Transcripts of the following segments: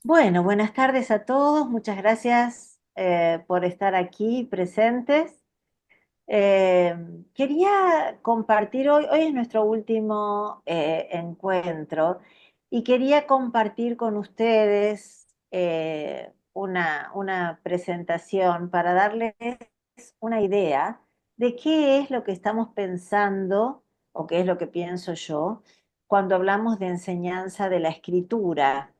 Bueno, buenas tardes a todos. Muchas gracias por estar aquí presentes. Eh, Quería compartir hoy es nuestro último encuentro y quería compartir con ustedes una presentación para darles una idea de qué es lo que estamos pensando o qué es lo que pienso yo cuando hablamos de enseñanza de la escritura.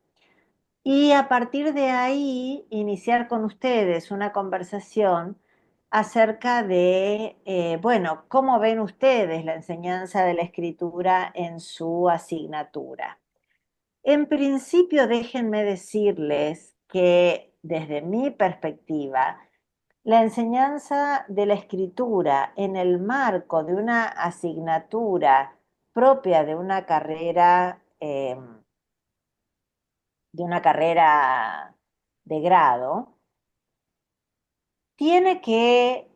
Y a partir de ahí, iniciar con ustedes una conversación acerca de, bueno, cómo ven ustedes la enseñanza de la escritura en su asignatura. En principio, déjenme decirles que desde mi perspectiva, la enseñanza de la escritura en el marco de una asignatura propia de una carrera de grado, tiene que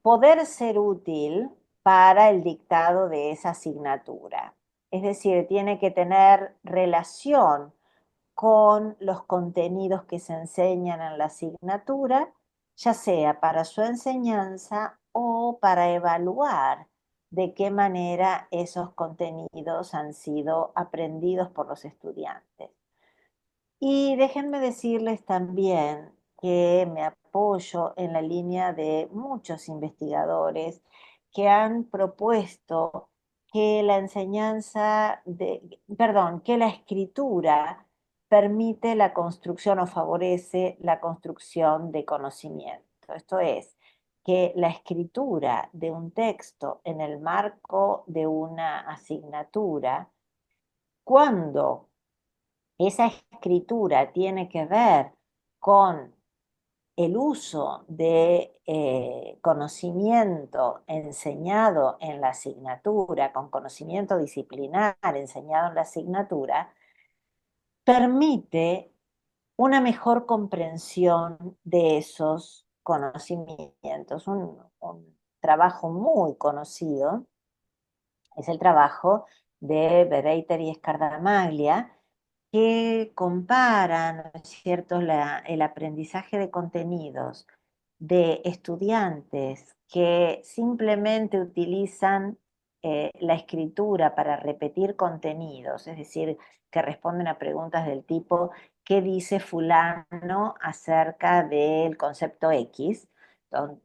poder ser útil para el dictado de esa asignatura. Es decir, tiene que tener relación con los contenidos que se enseñan en la asignatura, ya sea para su enseñanza o para evaluar de qué manera esos contenidos han sido aprendidos por los estudiantes. Y déjenme decirles también que me apoyo en la línea de muchos investigadores que han propuesto que la que la escritura permite la construcción o favorece la construcción de conocimiento. Esto es, que la escritura de un texto en el marco de una asignatura, cuando esa escritura tiene que ver con el uso de conocimiento enseñado en la asignatura, con conocimiento disciplinar enseñado en la asignatura, permite una mejor comprensión de esos conocimientos. Un trabajo muy conocido es el trabajo de Bereiter y Scardamaglia, que comparan, ¿no es cierto?, el aprendizaje de contenidos de estudiantes que simplemente utilizan la escritura para repetir contenidos, es decir, que responden a preguntas del tipo, ¿qué dice fulano acerca del concepto X?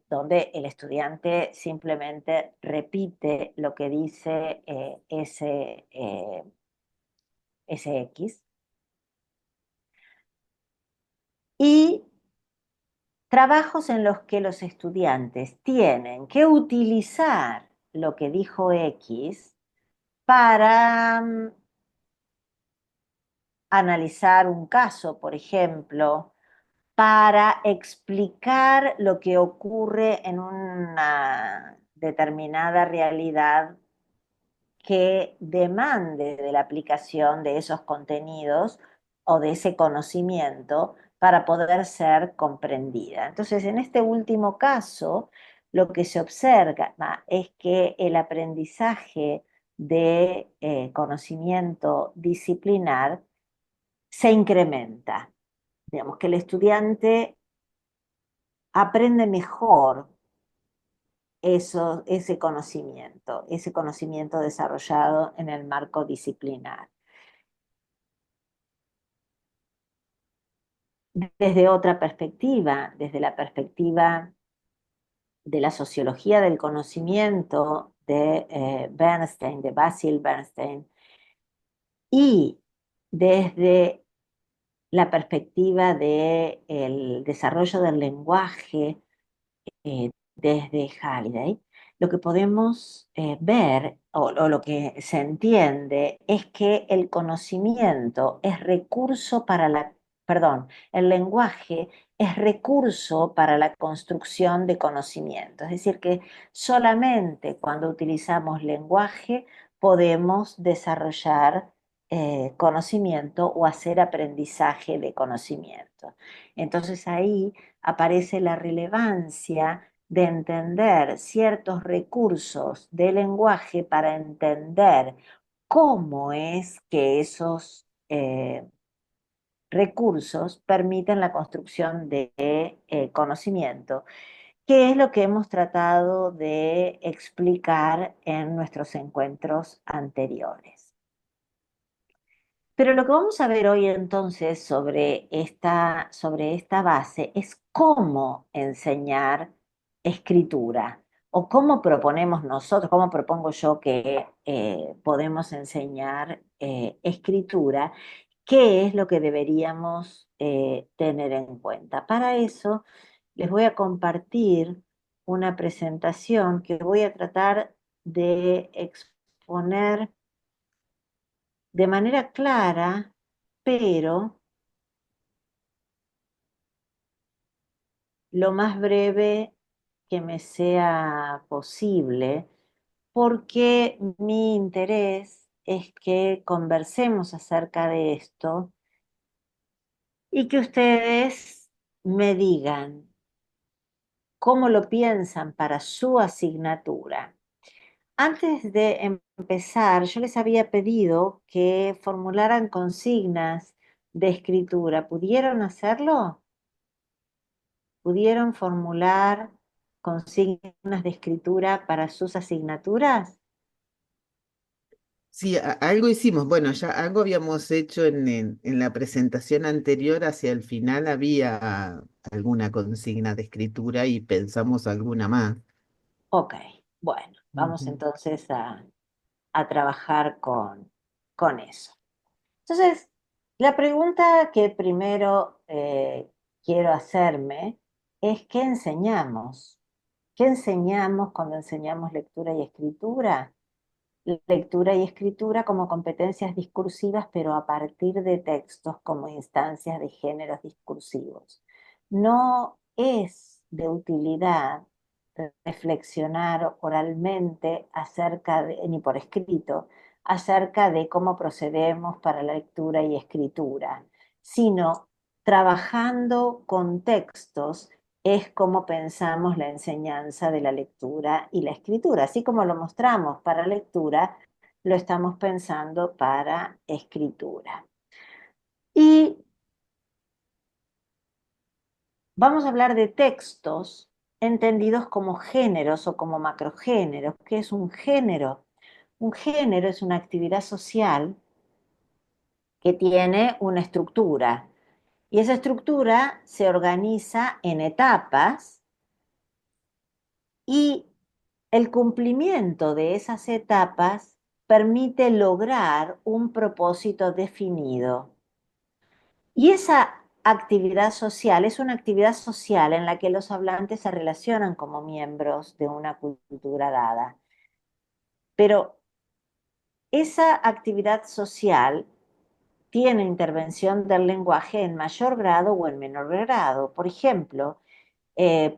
Donde el estudiante simplemente repite lo que dice ese X. Y trabajos en los que los estudiantes tienen que utilizar lo que dijo X para analizar un caso, por ejemplo, para explicar lo que ocurre en una determinada realidad que demande de la aplicación de esos contenidos o de ese conocimiento para poder ser comprendida. Entonces, en este último caso, lo que se observa es que el aprendizaje de conocimiento disciplinar se incrementa. Digamos que el estudiante aprende mejor ese conocimiento desarrollado en el marco disciplinar. Desde otra perspectiva, desde la perspectiva de la sociología del conocimiento de Bernstein, de Basil Bernstein, y desde la perspectiva del desarrollo del lenguaje desde Halliday, lo que podemos ver o lo que se entiende es que el conocimiento es recurso para perdón, el lenguaje es recurso para la construcción de conocimiento. Es decir, que solamente cuando utilizamos lenguaje podemos desarrollar conocimiento o hacer aprendizaje de conocimiento. Entonces ahí aparece la relevancia de entender ciertos recursos de lenguaje para entender cómo es que esos recursos permiten la construcción de conocimiento, que es lo que hemos tratado de explicar en nuestros encuentros anteriores. Pero lo que vamos a ver hoy entonces sobre esta base es cómo enseñar escritura o cómo proponemos nosotros, cómo propongo yo que podemos enseñar escritura, qué es lo que deberíamos tener en cuenta. Para eso les voy a compartir una presentación que voy a tratar de exponer de manera clara, pero lo más breve que me sea posible, porque mi interés es que conversemos acerca de esto y que ustedes me digan cómo lo piensan para su asignatura. Antes de empezar, yo les había pedido que formularan consignas de escritura. ¿Pudieron hacerlo? ¿Pudieron formular consignas de escritura para sus asignaturas? Sí, algo hicimos. Bueno, ya algo habíamos hecho en la presentación anterior. Hacia el final había alguna consigna de escritura y pensamos alguna más. Ok, bueno, vamos Ujú. entonces a trabajar con eso. Entonces, la pregunta que primero quiero hacerme es ¿qué enseñamos? ¿Qué enseñamos cuando enseñamos lectura y escritura? Lectura y escritura como competencias discursivas, pero a partir de textos como instancias de géneros discursivos. No es de utilidad reflexionar oralmente ni por escrito, acerca de cómo procedemos para la lectura y escritura, sino trabajando con textos es como pensamos la enseñanza de la lectura y la escritura. Así como lo mostramos para lectura, lo estamos pensando para escritura. Y vamos a hablar de textos entendidos como géneros o como macrogéneros. ¿Qué es un género? Un género es una actividad social que tiene una estructura y esa estructura se organiza en etapas y el cumplimiento de esas etapas permite lograr un propósito definido. Y esa actividad social es una actividad social en la que los hablantes se relacionan como miembros de una cultura dada. Pero esa actividad social tiene intervención del lenguaje en mayor grado o en menor grado. Por ejemplo,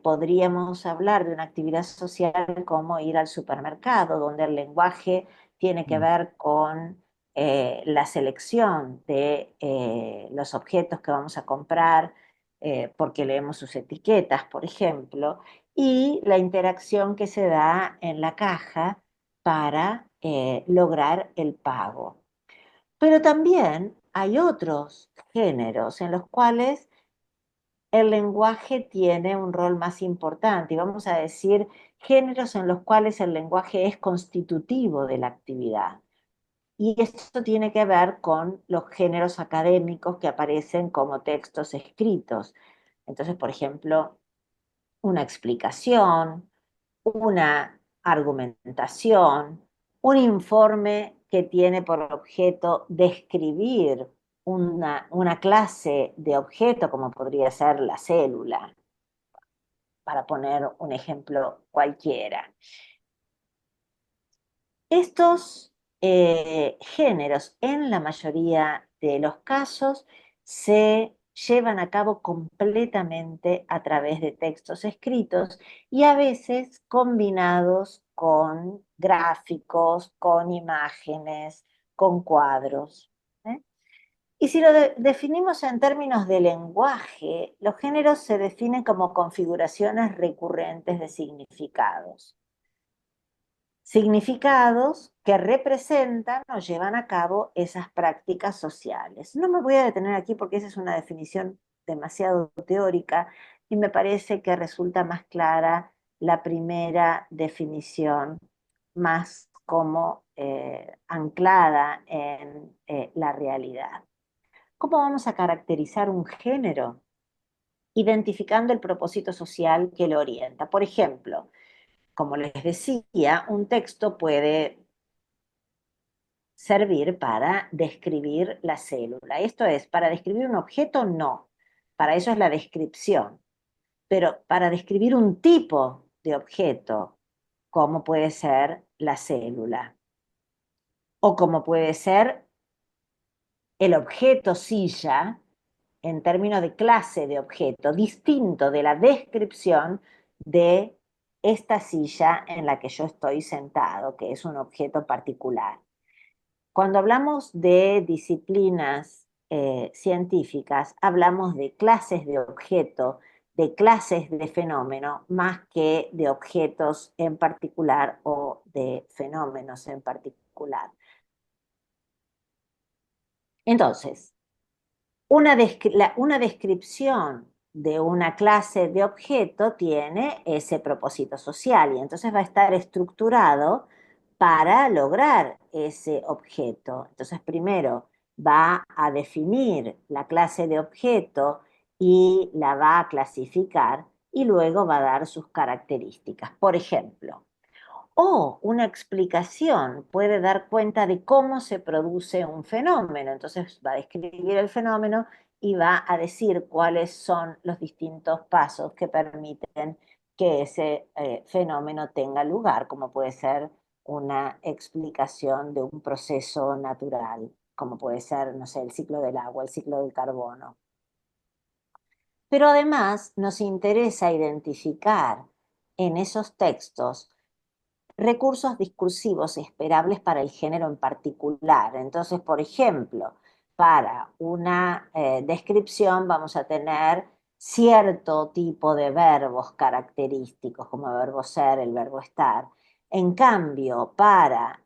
podríamos hablar de una actividad social como ir al supermercado, donde el lenguaje tiene que Mm. ver con la selección de los objetos que vamos a comprar, porque leemos sus etiquetas, por ejemplo, y la interacción que se da en la caja para lograr el pago. Pero también hay otros géneros en los cuales el lenguaje tiene un rol más importante y vamos a decir géneros en los cuales el lenguaje es constitutivo de la actividad. Y esto tiene que ver con los géneros académicos que aparecen como textos escritos. Entonces, por ejemplo, una explicación, una argumentación, un informe que tiene por objeto describir una clase de objeto, como podría ser la célula, para poner un ejemplo cualquiera. Estos géneros, en la mayoría de los casos, se llevan a cabo completamente a través de textos escritos y a veces combinados con gráficos, con imágenes, con cuadros. ¿Eh? Y si lo definimos en términos de lenguaje, los géneros se definen como configuraciones recurrentes de significados. significados que representan o llevan a cabo esas prácticas sociales. No me voy a detener aquí porque esa es una definición demasiado teórica y me parece que resulta más clara la primera definición, más como anclada en la realidad. ¿Cómo vamos a caracterizar un género? Identificando el propósito social que lo orienta. Por ejemplo, como les decía, un texto puede servir para describir la célula. Esto es, para describir un objeto, no. Para eso es la descripción. Pero para describir un tipo de objeto, como puede ser la célula, o como puede ser el objeto silla, en términos de clase de objeto, distinto de la descripción de esta silla en la que yo estoy sentado, que es un objeto particular. Cuando hablamos de disciplinas científicas, hablamos de clases de objeto, de clases de fenómeno, más que de objetos en particular o de fenómenos en particular. Entonces, una descripción de una clase de objeto tiene ese propósito social y entonces va a estar estructurado para lograr ese objeto. Entonces, primero va a definir la clase de objeto y la va a clasificar y luego va a dar sus características. Por ejemplo, o una explicación puede dar cuenta de cómo se produce un fenómeno. Entonces va a describir el fenómeno y va a decir cuáles son los distintos pasos que permiten que ese fenómeno tenga lugar, como puede ser una explicación de un proceso natural, como puede ser, no sé, el ciclo del agua, el ciclo del carbono. Pero además nos interesa identificar en esos textos recursos discursivos esperables para el género en particular. Entonces, por ejemplo, para una descripción vamos a tener cierto tipo de verbos característicos, como el verbo ser, el verbo estar. En cambio, para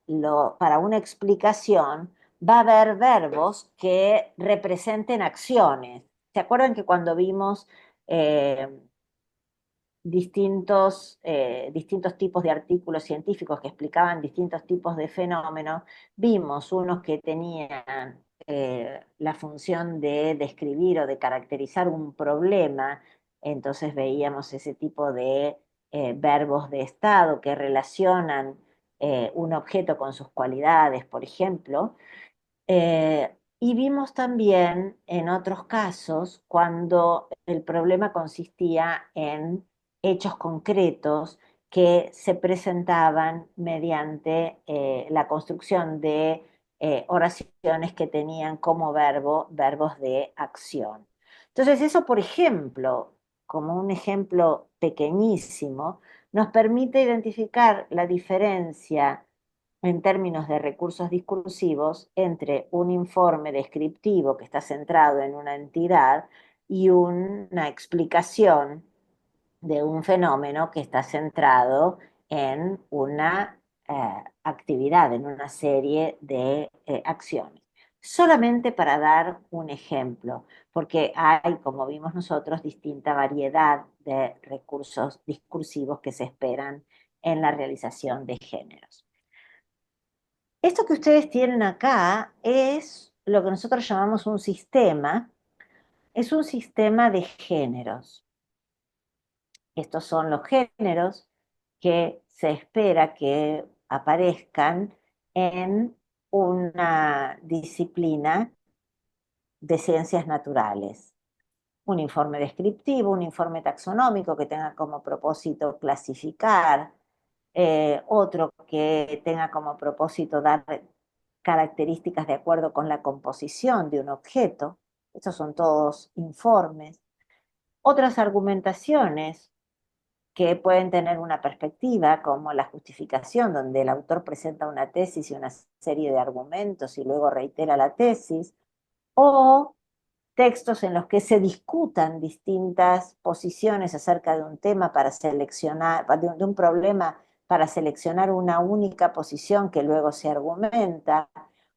una explicación va a haber verbos que representen acciones. ¿Se acuerdan que cuando vimos eh, distintos tipos de artículos científicos que explicaban distintos tipos de fenómenos, vimos unos que tenían la función de describir o de caracterizar un problema, entonces veíamos ese tipo de verbos de estado que relacionan un objeto con sus cualidades, por ejemplo, y vimos también en otros casos cuando el problema consistía en hechos concretos que se presentaban mediante la construcción de oraciones que tenían como verbos de acción. Entonces, eso, por ejemplo, como un ejemplo pequeñísimo, nos permite identificar la diferencia en términos de recursos discursivos entre un informe descriptivo que está centrado en una entidad y una explicación de un fenómeno que está centrado en una actividad, en una serie de acciones. Solamente para dar un ejemplo, porque hay, como vimos nosotros, distinta variedad de recursos discursivos que se esperan en la realización de géneros. Esto que ustedes tienen acá es lo que nosotros llamamos un sistema, es un sistema de géneros. Estos son los géneros que se espera que aparezcan en una disciplina de ciencias naturales. Un informe descriptivo, un informe taxonómico que tenga como propósito clasificar, otro que tenga como propósito dar características de acuerdo con la composición de un objeto. Estos son todos informes. Otras argumentaciones que pueden tener una perspectiva, como la justificación, donde el autor presenta una tesis y una serie de argumentos y luego reitera la tesis, o textos en los que se discutan distintas posiciones acerca de un tema para seleccionar, de un problema para seleccionar una única posición que luego se argumenta,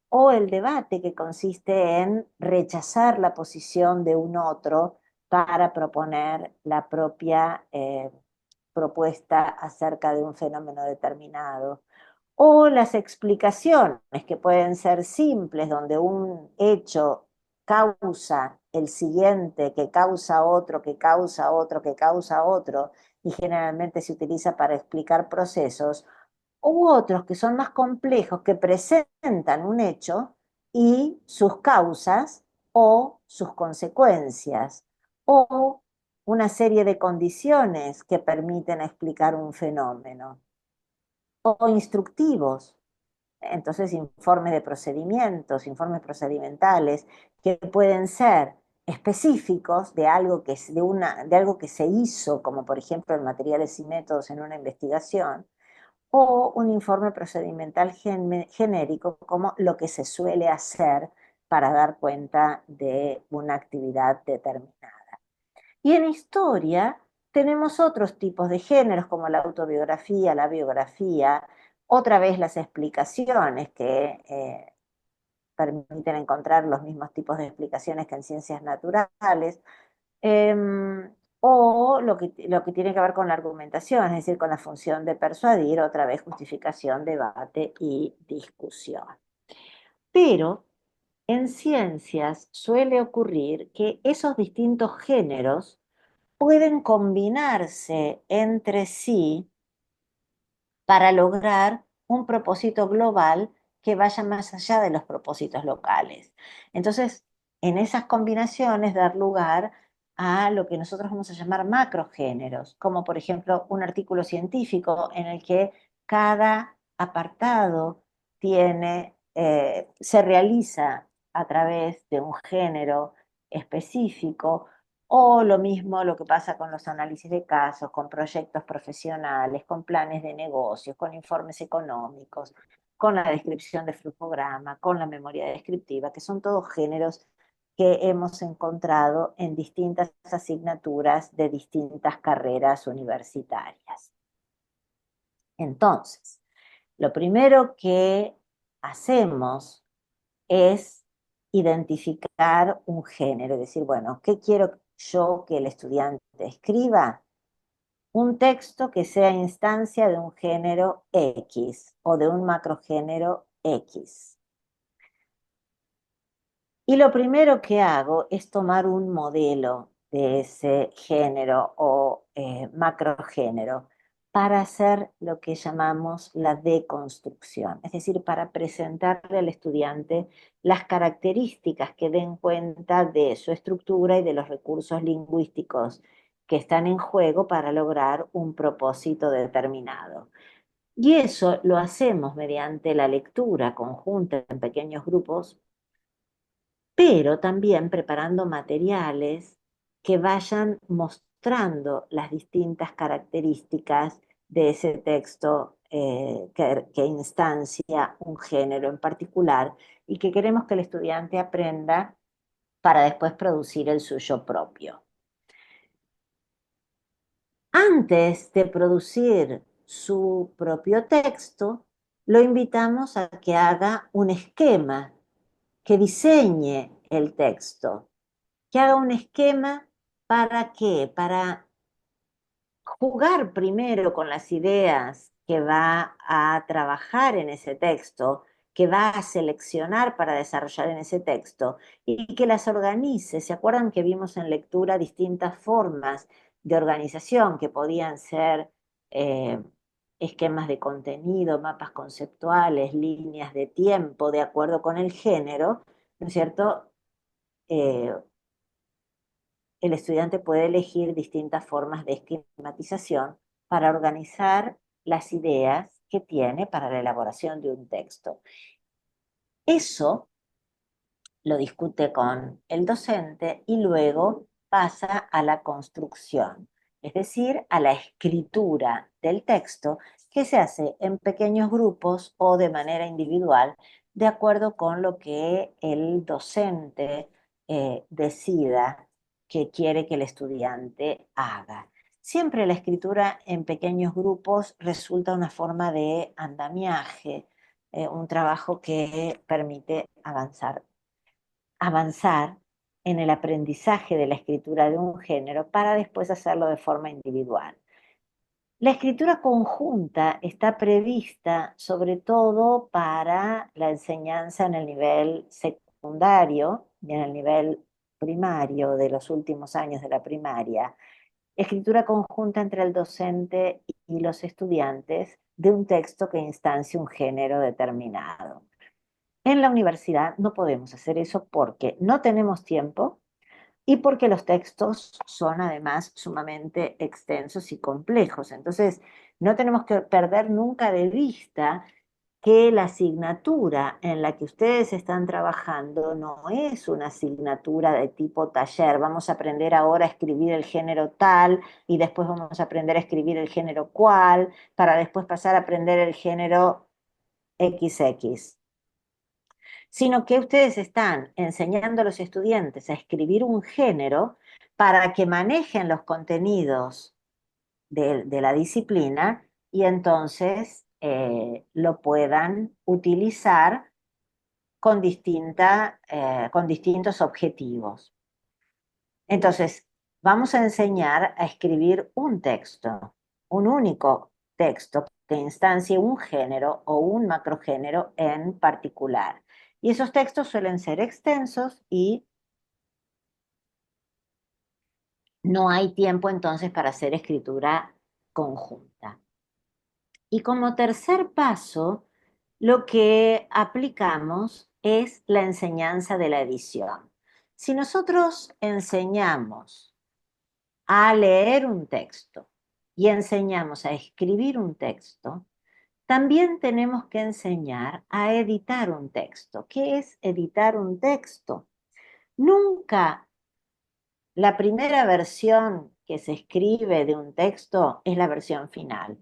o el debate que consiste en rechazar la posición de un otro para proponer la propia propuesta acerca de un fenómeno determinado. O las explicaciones que pueden ser simples, donde un hecho causa el siguiente, que causa otro, que causa otro, que causa otro, y generalmente se utiliza para explicar procesos, u otros que son más complejos, que presentan un hecho y sus causas o sus consecuencias, o una serie de condiciones que permiten explicar un fenómeno, o instructivos. Entonces, informes de procedimientos, informes procedimentales, que pueden ser específicos de algo de algo que se hizo, como por ejemplo en materiales y métodos en una investigación, o un informe procedimental genérico, como lo que se suele hacer para dar cuenta de una actividad determinada. Y en historia tenemos otros tipos de géneros como la autobiografía, la biografía, otra vez las explicaciones que permiten encontrar los mismos tipos de explicaciones que en ciencias naturales, o lo que tiene que ver con la argumentación, es decir, con la función de persuadir, otra vez justificación, debate y discusión. Pero en ciencias suele ocurrir que esos distintos géneros pueden combinarse entre sí para lograr un propósito global que vaya más allá de los propósitos locales. Entonces, en esas combinaciones dar lugar a lo que nosotros vamos a llamar macrogéneros, como por ejemplo un artículo científico en el que cada apartado se realiza a través de un género específico, o lo mismo lo que pasa con los análisis de casos, con proyectos profesionales, con planes de negocios, con informes económicos, con la descripción de flujograma, con la memoria descriptiva, que son todos géneros que hemos encontrado en distintas asignaturas de distintas carreras universitarias. Entonces, lo primero que hacemos es identificar un género, es decir, bueno, ¿qué quiero yo que el estudiante escriba? Un texto que sea instancia de un género X o de un macrogénero X. Y lo primero que hago es tomar un modelo de ese género o macrogénero para hacer lo que llamamos la deconstrucción, es decir, para presentarle al estudiante las características que den cuenta de su estructura y de los recursos lingüísticos que están en juego para lograr un propósito determinado. Y eso lo hacemos mediante la lectura conjunta en pequeños grupos, pero también preparando materiales que vayan mostrando las distintas características de ese texto que instancia un género en particular y que queremos que el estudiante aprenda para después producir el suyo propio. Antes de producir su propio texto, lo invitamos a que haga un esquema, que diseñe el texto, que haga un esquema. ¿Para qué? Para jugar primero con las ideas que va a trabajar en ese texto, que va a seleccionar para desarrollar en ese texto y que las organice. ¿Se acuerdan que vimos en lectura distintas formas de organización que podían ser eh, esquemas de contenido, mapas conceptuales, líneas de tiempo, de acuerdo con el género, ¿no es cierto? Eh, el estudiante puede elegir distintas formas de esquematización para organizar las ideas que tiene para la elaboración de un texto. Eso lo discute con el docente y luego pasa a la construcción, es decir, a la escritura del texto que se hace en pequeños grupos o de manera individual, de acuerdo con lo que el docente decida que quiere que el estudiante haga. Siempre la escritura en pequeños grupos resulta una forma de andamiaje, un trabajo que permite avanzar en el aprendizaje de la escritura de un género para después hacerlo de forma individual. La escritura conjunta está prevista sobre todo para la enseñanza en el nivel secundario y en el nivel primario de los últimos años de la primaria. Escritura conjunta entre el docente y los estudiantes de un texto que instancia un género determinado. En la universidad no podemos hacer eso porque no tenemos tiempo y porque los textos son además sumamente extensos y complejos. Entonces, no tenemos que perder nunca de vista que la asignatura en la que ustedes están trabajando no es una asignatura de tipo taller. Vamos a aprender ahora a escribir el género tal y después vamos a aprender a escribir el género cual para después pasar a aprender el género XX, sino que ustedes están enseñando a los estudiantes a escribir un género para que manejen los contenidos de la disciplina y entonces lo puedan utilizar con distintos objetivos. Entonces, vamos a enseñar a escribir un texto, un único texto que instancie un género o un macrogénero en particular. Y esos textos suelen ser extensos y no hay tiempo entonces para hacer escritura conjunta. Y como tercer paso, lo que aplicamos es la enseñanza de la edición. Si nosotros enseñamos a leer un texto y enseñamos a escribir un texto, también tenemos que enseñar a editar un texto. ¿Qué es editar un texto? Nunca la primera versión que se escribe de un texto es la versión final.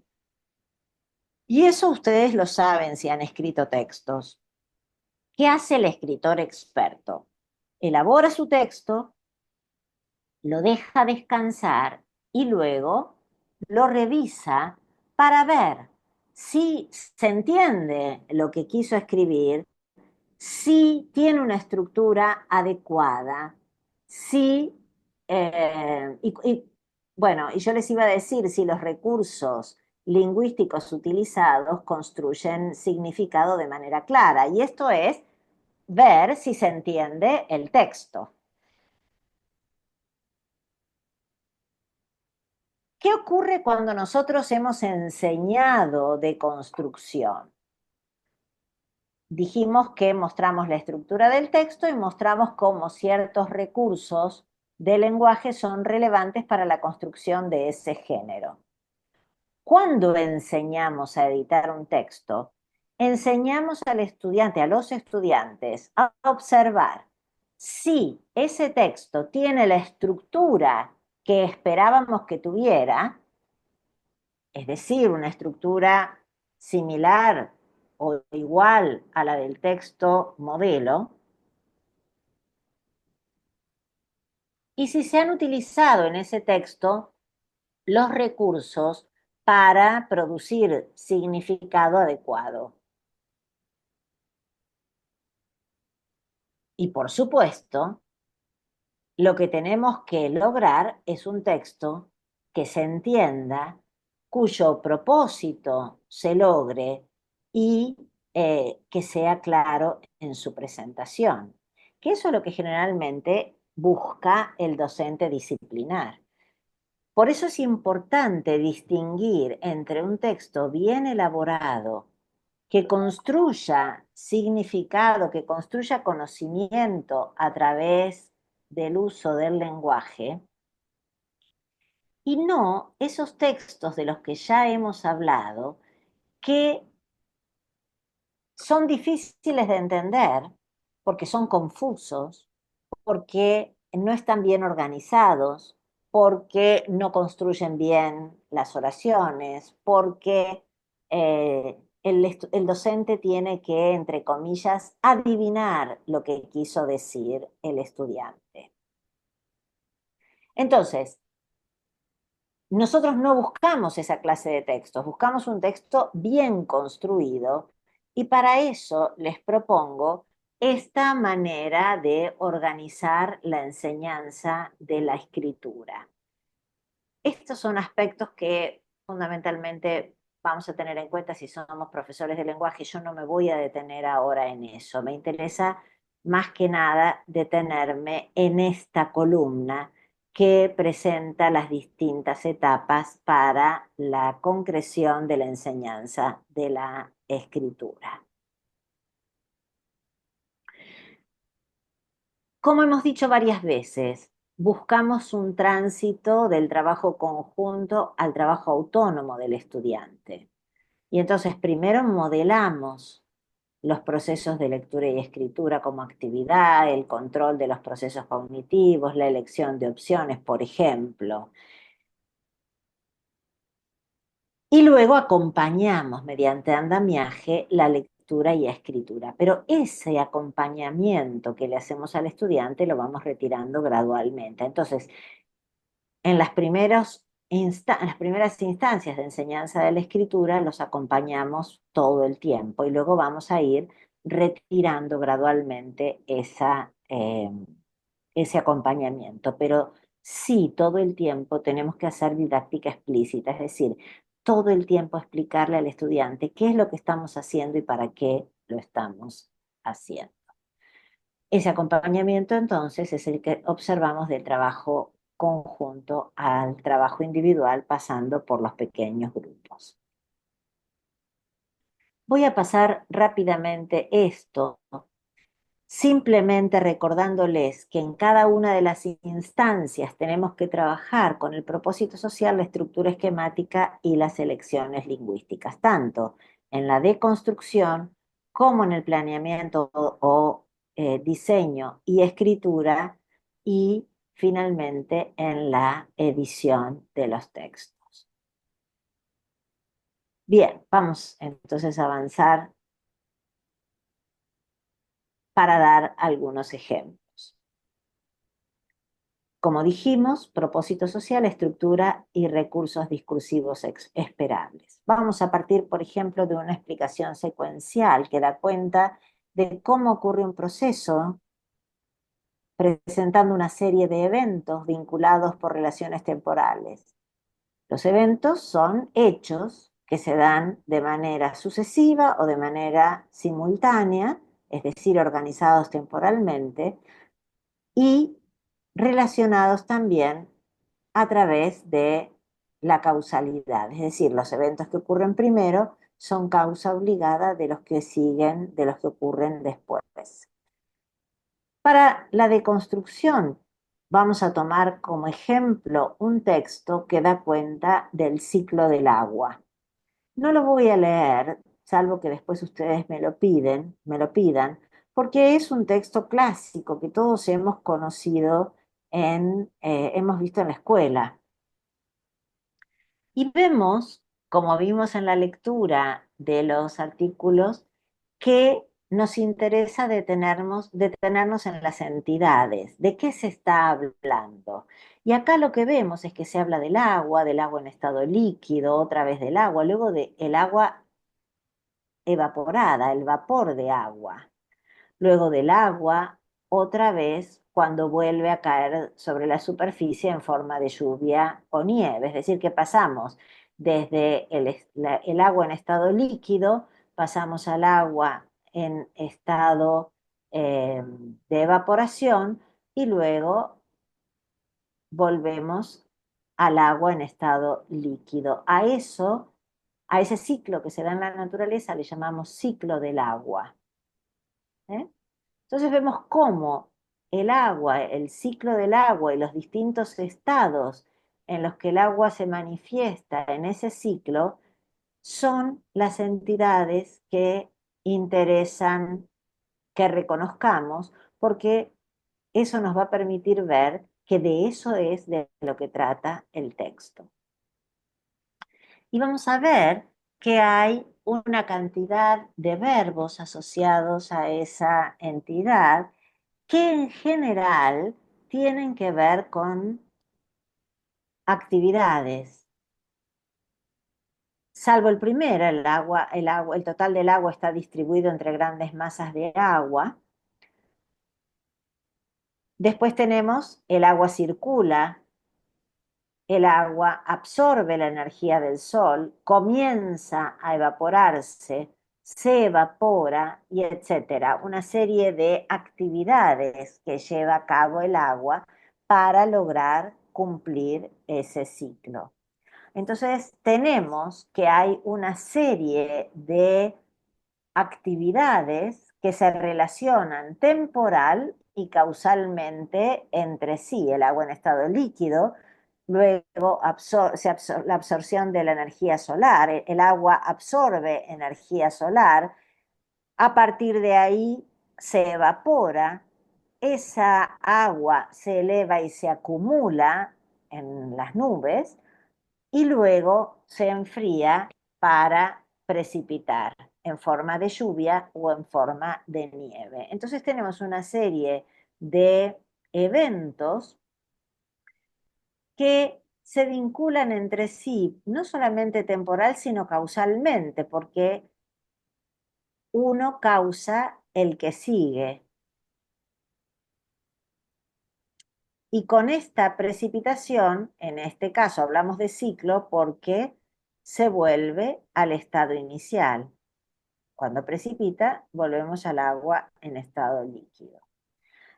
Y eso ustedes lo saben si han escrito textos. ¿Qué hace el escritor experto? Elabora su texto, lo deja descansar y luego lo revisa para ver si se entiende lo que quiso escribir, si tiene una estructura adecuada, si, bueno, y yo les iba a decir si los recursos lingüísticos utilizados construyen significado de manera clara. Y esto es ver si se entiende el texto. ¿Qué ocurre cuando nosotros hemos enseñado de construcción? Dijimos que mostramos la estructura del texto y mostramos cómo ciertos recursos del lenguaje son relevantes para la construcción de ese género. Cuando enseñamos a editar un texto, enseñamos al estudiante, a los estudiantes, a observar si ese texto tiene la estructura que esperábamos que tuviera, es decir, una estructura similar o igual a la del texto modelo, y si se han utilizado en ese texto los recursos para producir significado adecuado. Y por supuesto, lo que tenemos que lograr es un texto que se entienda, cuyo propósito se logre y que sea claro en su presentación. Que eso es lo que generalmente busca el docente disciplinar. Por eso es importante distinguir entre un texto bien elaborado que construya significado, que construya conocimiento a través del uso del lenguaje, y no esos textos de los que ya hemos hablado, que son difíciles de entender porque son confusos, porque no están bien organizados, porque no construyen bien las oraciones, porque el docente tiene que, entre comillas, adivinar lo que quiso decir el estudiante. Entonces, nosotros no buscamos esa clase de textos, buscamos un texto bien construido y para eso les propongo esta manera de organizar la enseñanza de la escritura. Estos son aspectos que fundamentalmente vamos a tener en cuenta si somos profesores de lenguaje. Yo no me voy a detener ahora en eso. Me interesa más que nada detenerme en esta columna que presenta las distintas etapas para la concreción de la enseñanza de la escritura. Como hemos dicho varias veces, buscamos un tránsito del trabajo conjunto al trabajo autónomo del estudiante. Y entonces primero modelamos los procesos de lectura y escritura como actividad, el control de los procesos cognitivos, la elección de opciones, por ejemplo. Y luego acompañamos mediante andamiaje la lectura y escritura. Pero ese acompañamiento que le hacemos al estudiante lo vamos retirando gradualmente. Entonces, en las primeras instancias de enseñanza de la escritura los acompañamos todo el tiempo y luego vamos a ir retirando gradualmente ese acompañamiento. Pero sí, todo el tiempo tenemos que hacer didáctica explícita, es decir, todo el tiempo explicarle al estudiante qué es lo que estamos haciendo y para qué lo estamos haciendo. Ese acompañamiento entonces es el que observamos del trabajo conjunto al trabajo individual pasando por los pequeños grupos. Voy a pasar rápidamente esto, simplemente recordándoles que en cada una de las instancias tenemos que trabajar con el propósito social, la estructura esquemática y las elecciones lingüísticas, tanto en la deconstrucción como en el planeamiento o diseño y escritura y finalmente en la edición de los textos. Bien, vamos entonces a avanzar para dar algunos ejemplos. Como dijimos, propósito social, estructura y recursos discursivos esperables. Vamos a partir, por ejemplo, de una explicación secuencial que da cuenta de cómo ocurre un proceso presentando una serie de eventos vinculados por relaciones temporales. Los eventos son hechos que se dan de manera sucesiva o de manera simultánea, es decir, organizados temporalmente, y relacionados también a través de la causalidad, es decir, los eventos que ocurren primero son causa obligada de los que siguen, de los que ocurren después. Para la deconstrucción, vamos a tomar como ejemplo un texto que da cuenta del ciclo del agua. No lo voy a leer, salvo que después ustedes me lo pidan, porque es un texto clásico que todos hemos conocido hemos visto en la escuela. Y vemos, como vimos en la lectura de los artículos, que nos interesa detenernos en las entidades, de qué se está hablando. Y acá lo que vemos es que se habla del agua en estado líquido, otra vez del agua, luego del agua evaporada, el vapor de agua. Luego del agua, otra vez cuando vuelve a caer sobre la superficie en forma de lluvia o nieve. Es decir, que pasamos desde el agua en estado líquido, pasamos al agua en estado de evaporación y luego volvemos al agua en estado líquido. A ese ciclo que se da en la naturaleza le llamamos ciclo del agua. ¿Eh? Entonces vemos cómo el agua, el ciclo del agua y los distintos estados en los que el agua se manifiesta en ese ciclo son las entidades que interesan que reconozcamos, porque eso nos va a permitir ver que de eso es de lo que trata el texto. Y vamos a ver que hay una cantidad de verbos asociados a esa entidad que en general tienen que ver con actividades salvo el primero, el total del agua está distribuido entre grandes masas de agua. Después tenemos el agua circula, el agua absorbe la energía del sol, comienza a evaporarse, se evapora y etcétera. Una serie de actividades que lleva a cabo el agua para lograr cumplir ese ciclo. Entonces tenemos que hay una serie de actividades que se relacionan temporal y causalmente entre sí. El agua en estado líquido, luego la absorción de la energía solar, el agua absorbe energía solar, a partir de ahí se evapora, esa agua se eleva y se acumula en las nubes y luego se enfría para precipitar en forma de lluvia o en forma de nieve. Entonces tenemos una serie de eventos que se vinculan entre sí, no solamente temporal, sino causalmente, porque uno causa el que sigue. Y con esta precipitación, en este caso hablamos de ciclo porque se vuelve al estado inicial. Cuando precipita, volvemos al agua en estado líquido.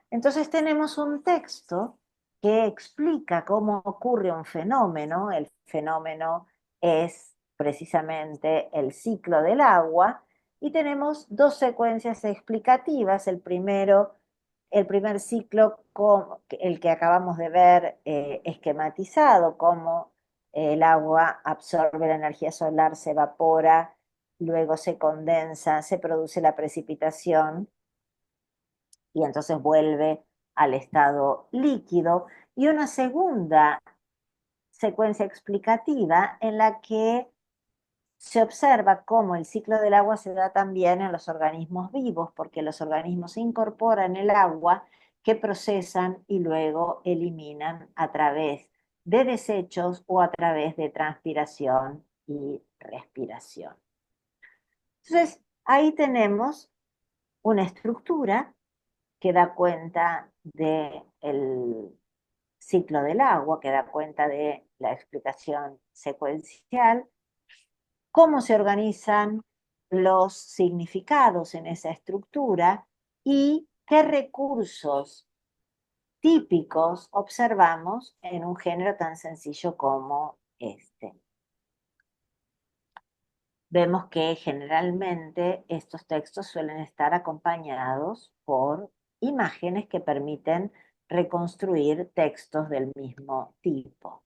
Entonces tenemos un texto que explica cómo ocurre un fenómeno. El fenómeno es precisamente el ciclo del agua y tenemos dos secuencias explicativas. El primer ciclo, el que acabamos de ver esquematizado, cómo el agua absorbe la energía solar, se evapora, luego se condensa, se produce la precipitación y entonces vuelve al estado líquido. Y una segunda secuencia explicativa en la que se observa cómo el ciclo del agua se da también en los organismos vivos, porque los organismos incorporan el agua que procesan y luego eliminan a través de desechos o a través de transpiración y respiración. Entonces, ahí tenemos una estructura que da cuenta del ciclo del agua, que da cuenta de la explicación secuencial, cómo se organizan los significados en esa estructura y qué recursos típicos observamos en un género tan sencillo como este. Vemos que generalmente estos textos suelen estar acompañados por imágenes que permiten reconstruir textos del mismo tipo.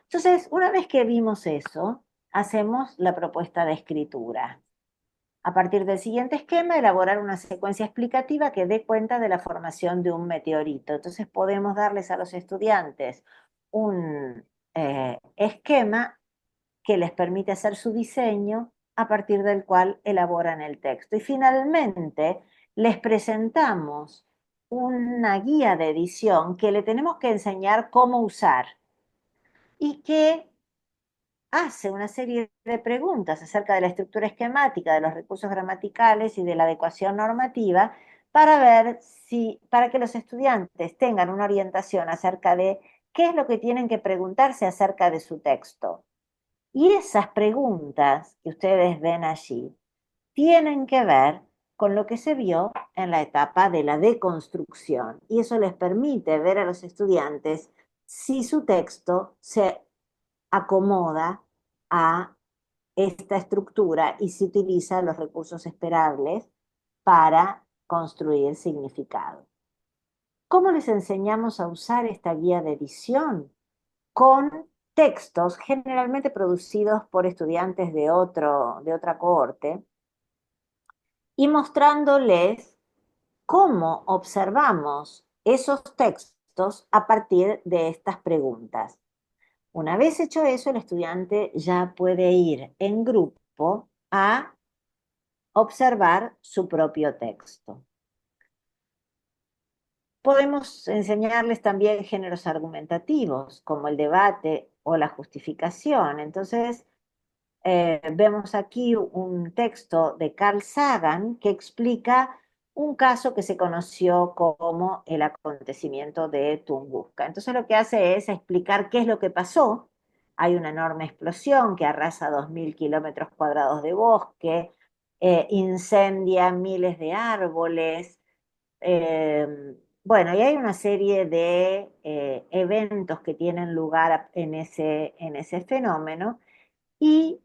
Entonces, una vez que vimos eso, hacemos la propuesta de escritura. A partir del siguiente esquema, elaborar una secuencia explicativa que dé cuenta de la formación de un meteorito. Entonces, podemos darles a los estudiantes un esquema que les permite hacer su diseño a partir del cual elaboran el texto. Y finalmente les presentamos una guía de edición que le tenemos que enseñar cómo usar y que hace una serie de preguntas acerca de la estructura esquemática, de los recursos gramaticales y de la adecuación normativa para ver para que los estudiantes tengan una orientación acerca de qué es lo que tienen que preguntarse acerca de su texto. Y esas preguntas que ustedes ven allí tienen que ver con lo que se vio en la etapa de la deconstrucción. Y eso les permite ver a los estudiantes si su texto se acomoda a esta estructura y si utiliza los recursos esperables para construir significado. ¿Cómo les enseñamos a usar esta guía de edición? Con textos generalmente producidos por estudiantes de otra cohorte y mostrándoles cómo observamos esos textos a partir de estas preguntas. Una vez hecho eso, el estudiante ya puede ir en grupo a observar su propio texto. Podemos enseñarles también géneros argumentativos, como el debate o la justificación. Entonces, Vemos aquí un texto de Carl Sagan que explica un caso que se conoció como el acontecimiento de Tunguska. Entonces lo que hace es explicar qué es lo que pasó. Hay una enorme explosión que arrasa 2000 kilómetros cuadrados de bosque, incendia miles de árboles. Bueno, y hay una serie de eventos que tienen lugar en ese fenómeno y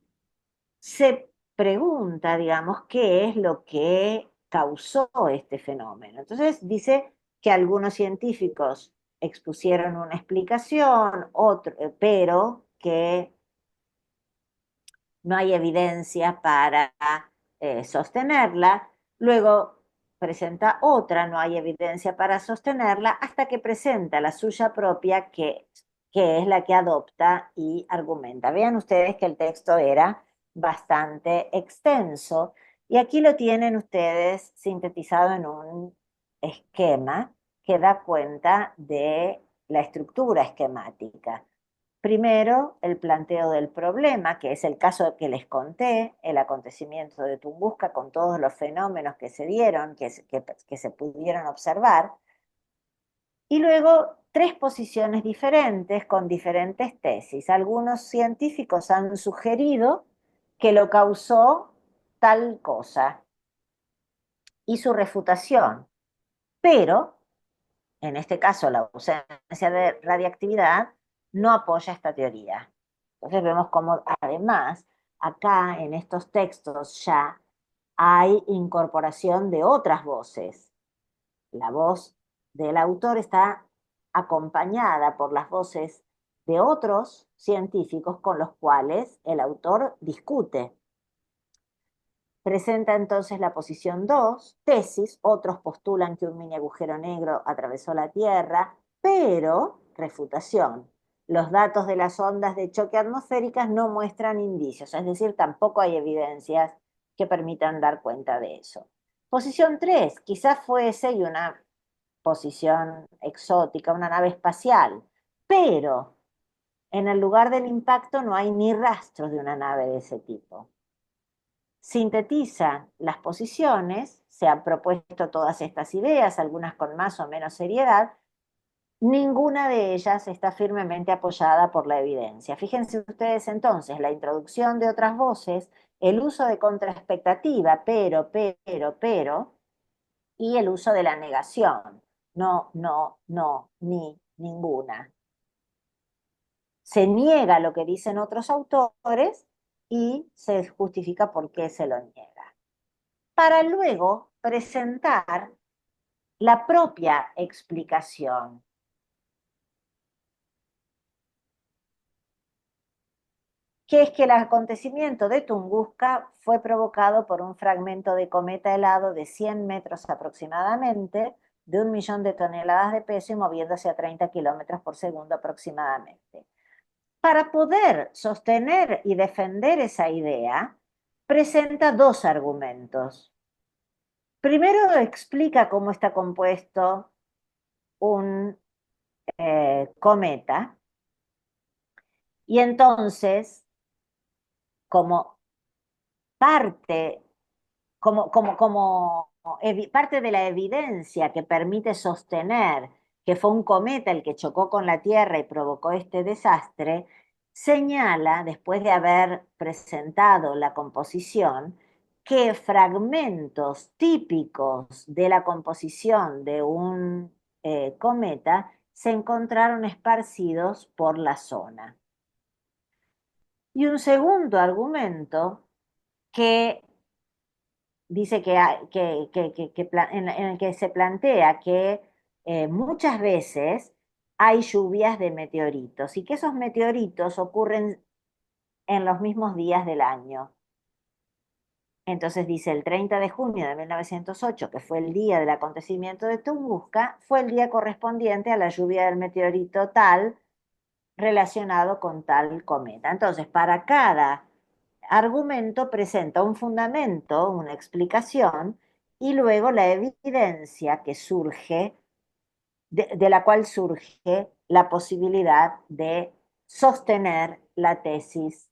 se pregunta, digamos, qué es lo que causó este fenómeno. Entonces dice que algunos científicos expusieron una explicación, pero que no hay evidencia para sostenerla. Luego presenta otra, no hay evidencia para sostenerla, hasta que presenta la suya propia, que es la que adopta y argumenta. Vean ustedes que el texto era bastante extenso y aquí lo tienen ustedes sintetizado en un esquema que da cuenta de la estructura esquemática. Primero, el planteo del problema, que es el caso que les conté, el acontecimiento de Tunguska con todos los fenómenos que se dieron, que se pudieron observar. Y luego, tres posiciones diferentes con diferentes tesis. Algunos científicos han sugerido que lo causó tal cosa y su refutación, pero en este caso la ausencia de radiactividad, no apoya esta teoría. Entonces vemos cómo además acá en estos textos ya hay incorporación de otras voces. La voz del autor está acompañada por las voces de otros científicos con los cuales el autor discute. Presenta entonces la posición 2, tesis, otros postulan que un mini agujero negro atravesó la Tierra, pero, refutación, los datos de las ondas de choque atmosféricas no muestran indicios, es decir, tampoco hay evidencias que permitan dar cuenta de eso. Posición 3, quizás fuese y una posición exótica, una nave espacial, pero en el lugar del impacto no hay ni rastros de una nave de ese tipo. Sintetiza las posiciones, se han propuesto todas estas ideas, algunas con más o menos seriedad, ninguna de ellas está firmemente apoyada por la evidencia. Fíjense ustedes entonces la introducción de otras voces, el uso de contraexpectativa, pero, y el uso de la negación. No, no, no, ni ninguna. Se niega lo que dicen otros autores y se justifica por qué se lo niega, para luego presentar la propia explicación, que es que el acontecimiento de Tunguska fue provocado por un fragmento de cometa helado de 100 metros aproximadamente, de 1 millón de toneladas de peso y moviéndose a 30 kilómetros por segundo aproximadamente. Para poder sostener y defender esa idea, presenta dos argumentos. Primero, explica cómo está compuesto un cometa. Y entonces, como parte, parte de la evidencia que permite sostener que fue un cometa el que chocó con la Tierra y provocó este desastre, señala, después de haber presentado la composición, que fragmentos típicos de la composición de un cometa se encontraron esparcidos por la zona. Y un segundo argumento que dice en el que se plantea que muchas veces hay lluvias de meteoritos y que esos meteoritos ocurren en los mismos días del año. Entonces dice, el 30 de junio de 1908, que fue el día del acontecimiento de Tunguska, fue el día correspondiente a la lluvia del meteorito tal relacionado con tal cometa. Entonces, para cada argumento presenta un fundamento, una explicación, y luego la evidencia que surge, de la cual surge la posibilidad de sostener la tesis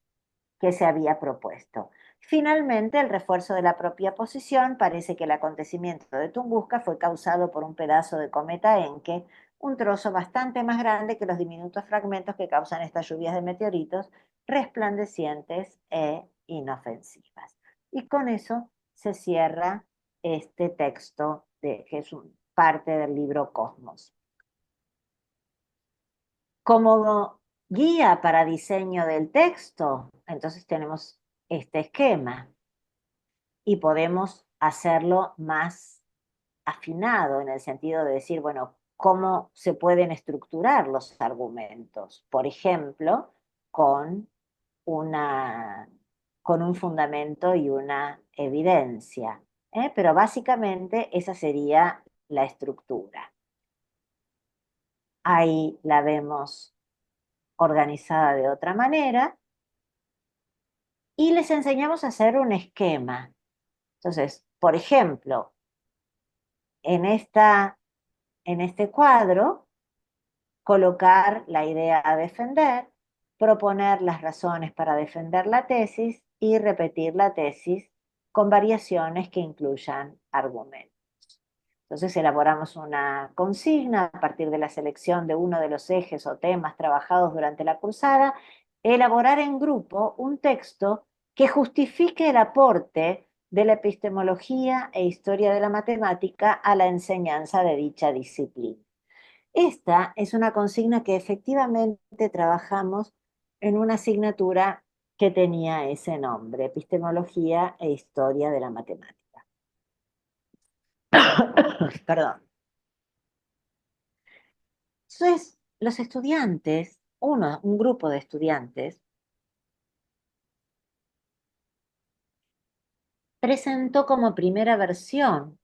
que se había propuesto. Finalmente, el refuerzo de la propia posición parece que el acontecimiento de Tunguska fue causado por un pedazo de cometa Encke, un trozo bastante más grande que los diminutos fragmentos que causan estas lluvias de meteoritos, resplandecientes e inofensivas. Y con eso se cierra este texto que es parte del libro Cosmos. Como guía para diseño del texto, entonces tenemos este esquema y podemos hacerlo más afinado en el sentido de decir, bueno, cómo se pueden estructurar los argumentos. Por ejemplo, con una, con un fundamento y una evidencia. Pero básicamente esa sería la estructura. Ahí la vemos organizada de otra manera y les enseñamos a hacer un esquema. Entonces, por ejemplo, en, en este cuadro, colocar la idea a defender, proponer las razones para defender la tesis y repetir la tesis con variaciones que incluyan argumentos. Entonces elaboramos una consigna a partir de la selección de uno de los ejes o temas trabajados durante la cursada, elaborar en grupo un texto que justifique el aporte de la epistemología e historia de la matemática a la enseñanza de dicha disciplina. Esta es una consigna que efectivamente trabajamos en una asignatura que tenía ese nombre, Epistemología e Historia de la Matemática. Perdón. Entonces, los estudiantes, un grupo de estudiantes, presentó como primera versión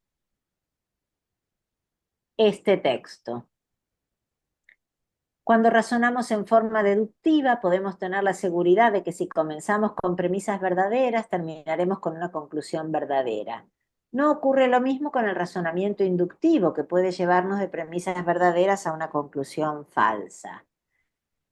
este texto. Cuando razonamos en forma deductiva, podemos tener la seguridad de que si comenzamos con premisas verdaderas, terminaremos con una conclusión verdadera. No ocurre lo mismo con el razonamiento inductivo, que puede llevarnos de premisas verdaderas a una conclusión falsa.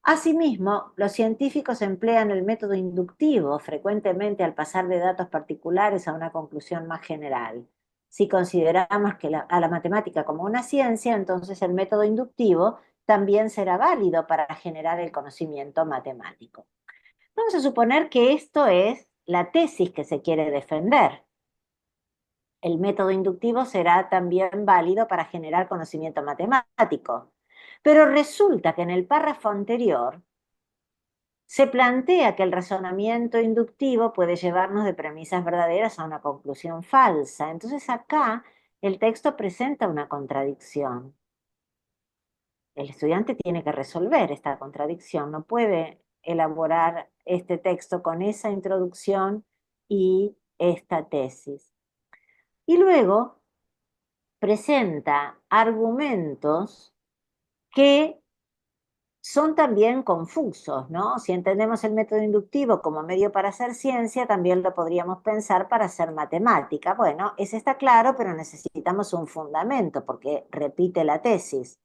Asimismo, los científicos emplean el método inductivo frecuentemente al pasar de datos particulares a una conclusión más general. Si consideramos a la matemática como una ciencia, entonces el método inductivo también será válido para generar el conocimiento matemático. Vamos a suponer que esto es la tesis que se quiere defender. El método inductivo será también válido para generar conocimiento matemático. Pero resulta que en el párrafo anterior se plantea que el razonamiento inductivo puede llevarnos de premisas verdaderas a una conclusión falsa. Entonces acá el texto presenta una contradicción. El estudiante tiene que resolver esta contradicción, no puede elaborar este texto con esa introducción y esta tesis. Y luego presenta argumentos que son también confusos, ¿no? Si entendemos el método inductivo como medio para hacer ciencia, también lo podríamos pensar para hacer matemática. Bueno, ese está claro, pero necesitamos un fundamento porque repite la tesis.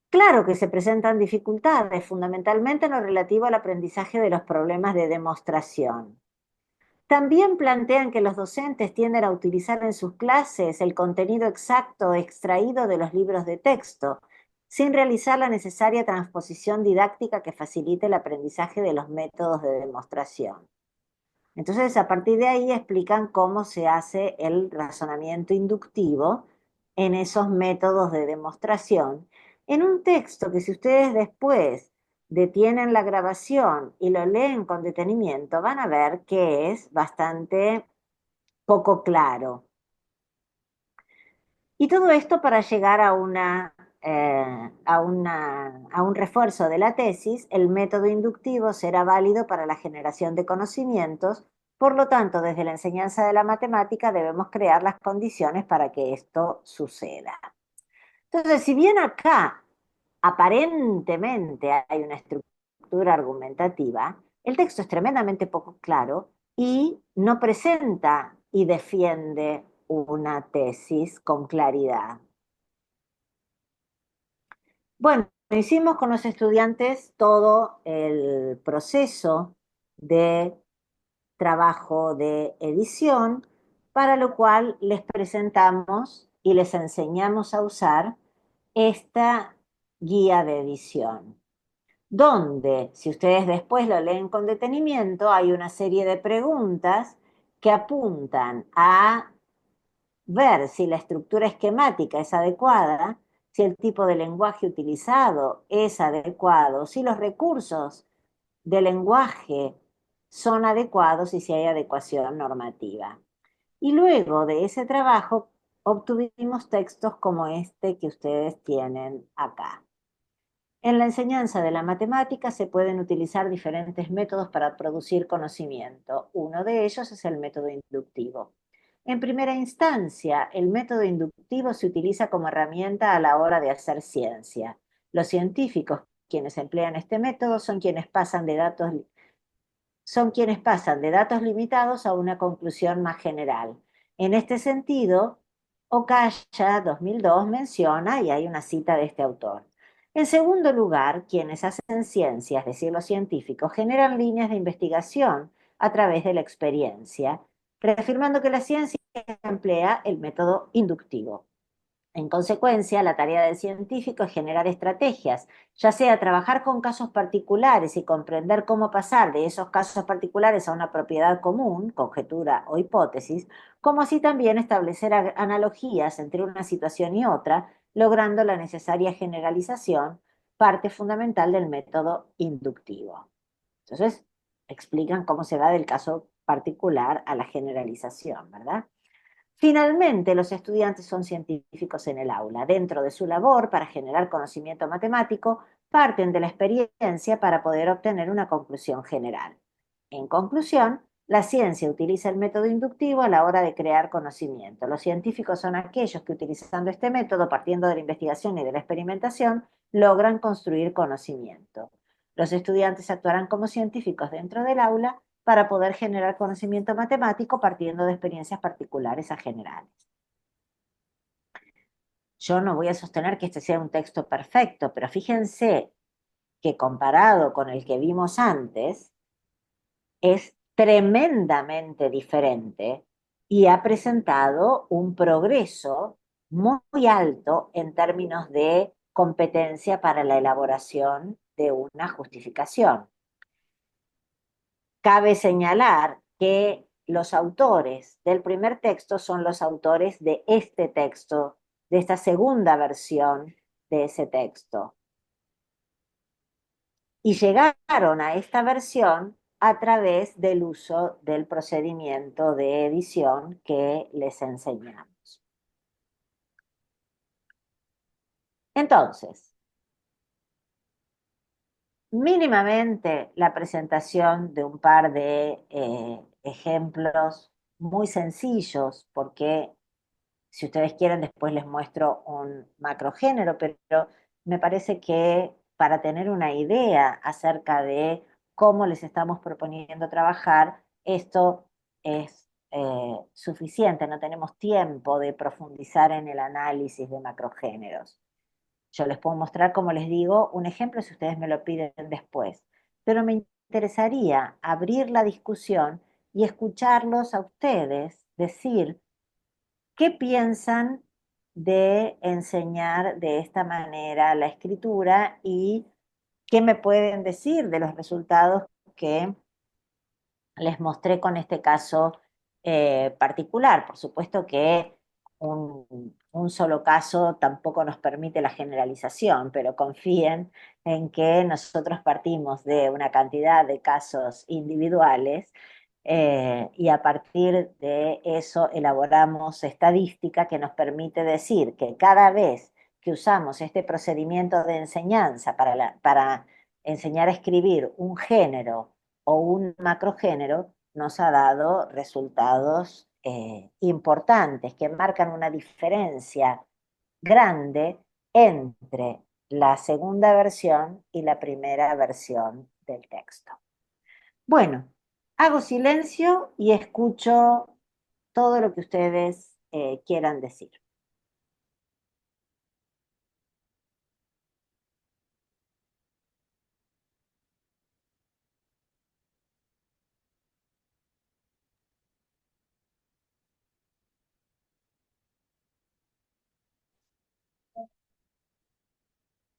Claro que se presentan dificultades, fundamentalmente en lo relativo al aprendizaje de los problemas de demostración. También plantean que los docentes tienden a utilizar en sus clases el contenido exacto extraído de los libros de texto, sin realizar la necesaria transposición didáctica que facilite el aprendizaje de los métodos de demostración. Entonces, a partir de ahí explican cómo se hace el razonamiento inductivo en esos métodos de demostración, en un texto que si ustedes después detienen la grabación y lo leen con detenimiento, van a ver que es bastante poco claro. Y todo esto para llegar a a un refuerzo de la tesis, el método inductivo será válido para la generación de conocimientos, por lo tanto, desde la enseñanza de la matemática debemos crear las condiciones para que esto suceda. Entonces, si bien acá aparentemente hay una estructura argumentativa, el texto es tremendamente poco claro y no presenta y defiende una tesis con claridad. Bueno, hicimos con los estudiantes todo el proceso de trabajo de edición, para lo cual les presentamos y les enseñamos a usar esta guía de edición, donde, si ustedes después lo leen con detenimiento, hay una serie de preguntas que apuntan a ver si la estructura esquemática es adecuada, si el tipo de lenguaje utilizado es adecuado, si los recursos de lenguaje son adecuados y si hay adecuación normativa. Y luego de ese trabajo obtuvimos textos como este que ustedes tienen acá. En la enseñanza de la matemática se pueden utilizar diferentes métodos para producir conocimiento. Uno de ellos es el método inductivo. En primera instancia, el método inductivo se utiliza como herramienta a la hora de hacer ciencia. Los científicos quienes emplean este método son quienes pasan de datos limitados a una conclusión más general. En este sentido, Ocaya 2002 menciona, y hay una cita de este autor. En segundo lugar, quienes hacen ciencia, es decir, los científicos, generan líneas de investigación a través de la experiencia, reafirmando que la ciencia emplea el método inductivo. En consecuencia, la tarea del científico es generar estrategias, ya sea trabajar con casos particulares y comprender cómo pasar de esos casos particulares a una propiedad común, conjetura o hipótesis, como así también establecer analogías entre una situación y otra, logrando la necesaria generalización, parte fundamental del método inductivo. Entonces, explican cómo se va del caso particular a la generalización, ¿verdad? Finalmente, los estudiantes son científicos en el aula. Dentro de su labor para generar conocimiento matemático, parten de la experiencia para poder obtener una conclusión general. En conclusión, la ciencia utiliza el método inductivo a la hora de crear conocimiento. Los científicos son aquellos que utilizando este método, partiendo de la investigación y de la experimentación, logran construir conocimiento. Los estudiantes actuarán como científicos dentro del aula para poder generar conocimiento matemático partiendo de experiencias particulares a generales. Yo no voy a sostener que este sea un texto perfecto, pero fíjense que comparado con el que vimos antes, es tremendamente diferente y ha presentado un progreso muy alto en términos de competencia para la elaboración de una justificación. Cabe señalar que los autores del primer texto son los autores de este texto, de esta segunda versión de ese texto. Y llegaron a esta versión a través del uso del procedimiento de edición que les enseñamos. Entonces, mínimamente la presentación de un par de ejemplos muy sencillos, porque si ustedes quieren después les muestro un macrogénero, pero me parece que para tener una idea acerca de cómo les estamos proponiendo trabajar, esto es suficiente, no tenemos tiempo de profundizar en el análisis de macrogéneros. Yo les puedo mostrar, como les digo, un ejemplo si ustedes me lo piden después. Pero me interesaría abrir la discusión y escucharlos a ustedes decir qué piensan de enseñar de esta manera la escritura y qué me pueden decir de los resultados que les mostré con este caso particular. Por supuesto que un solo caso tampoco nos permite la generalización, pero confíen en que nosotros partimos de una cantidad de casos individuales y a partir de eso elaboramos estadística que nos permite decir que cada vez que usamos este procedimiento de enseñanza para enseñar a escribir un género, o un macrogénero nos ha dado resultados importantes que marcan una diferencia grande entre la segunda versión y la primera versión del texto. Bueno, hago silencio y escucho todo lo que ustedes quieran decir.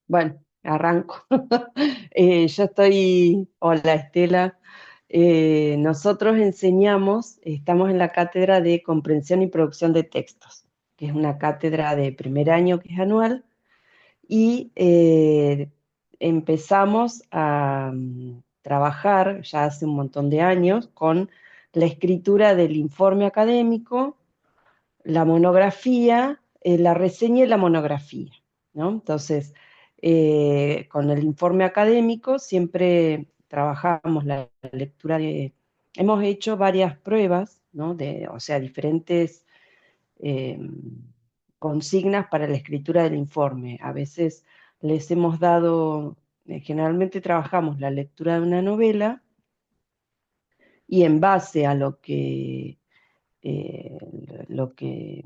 Bueno, arranco. Hola Estela. Nosotros enseñamos, estamos en la cátedra de comprensión y producción de textos, que es una cátedra de primer año que es anual, y empezamos a trabajar ya hace un montón de años con la escritura del informe académico, la monografía, la reseña y la monografía, ¿no? Entonces, con el informe académico siempre trabajamos la lectura de... Hemos hecho varias pruebas, ¿no? O sea, diferentes eh, consignas para la escritura del informe. A veces les hemos dado, generalmente trabajamos la lectura de una novela y en base a eh, lo que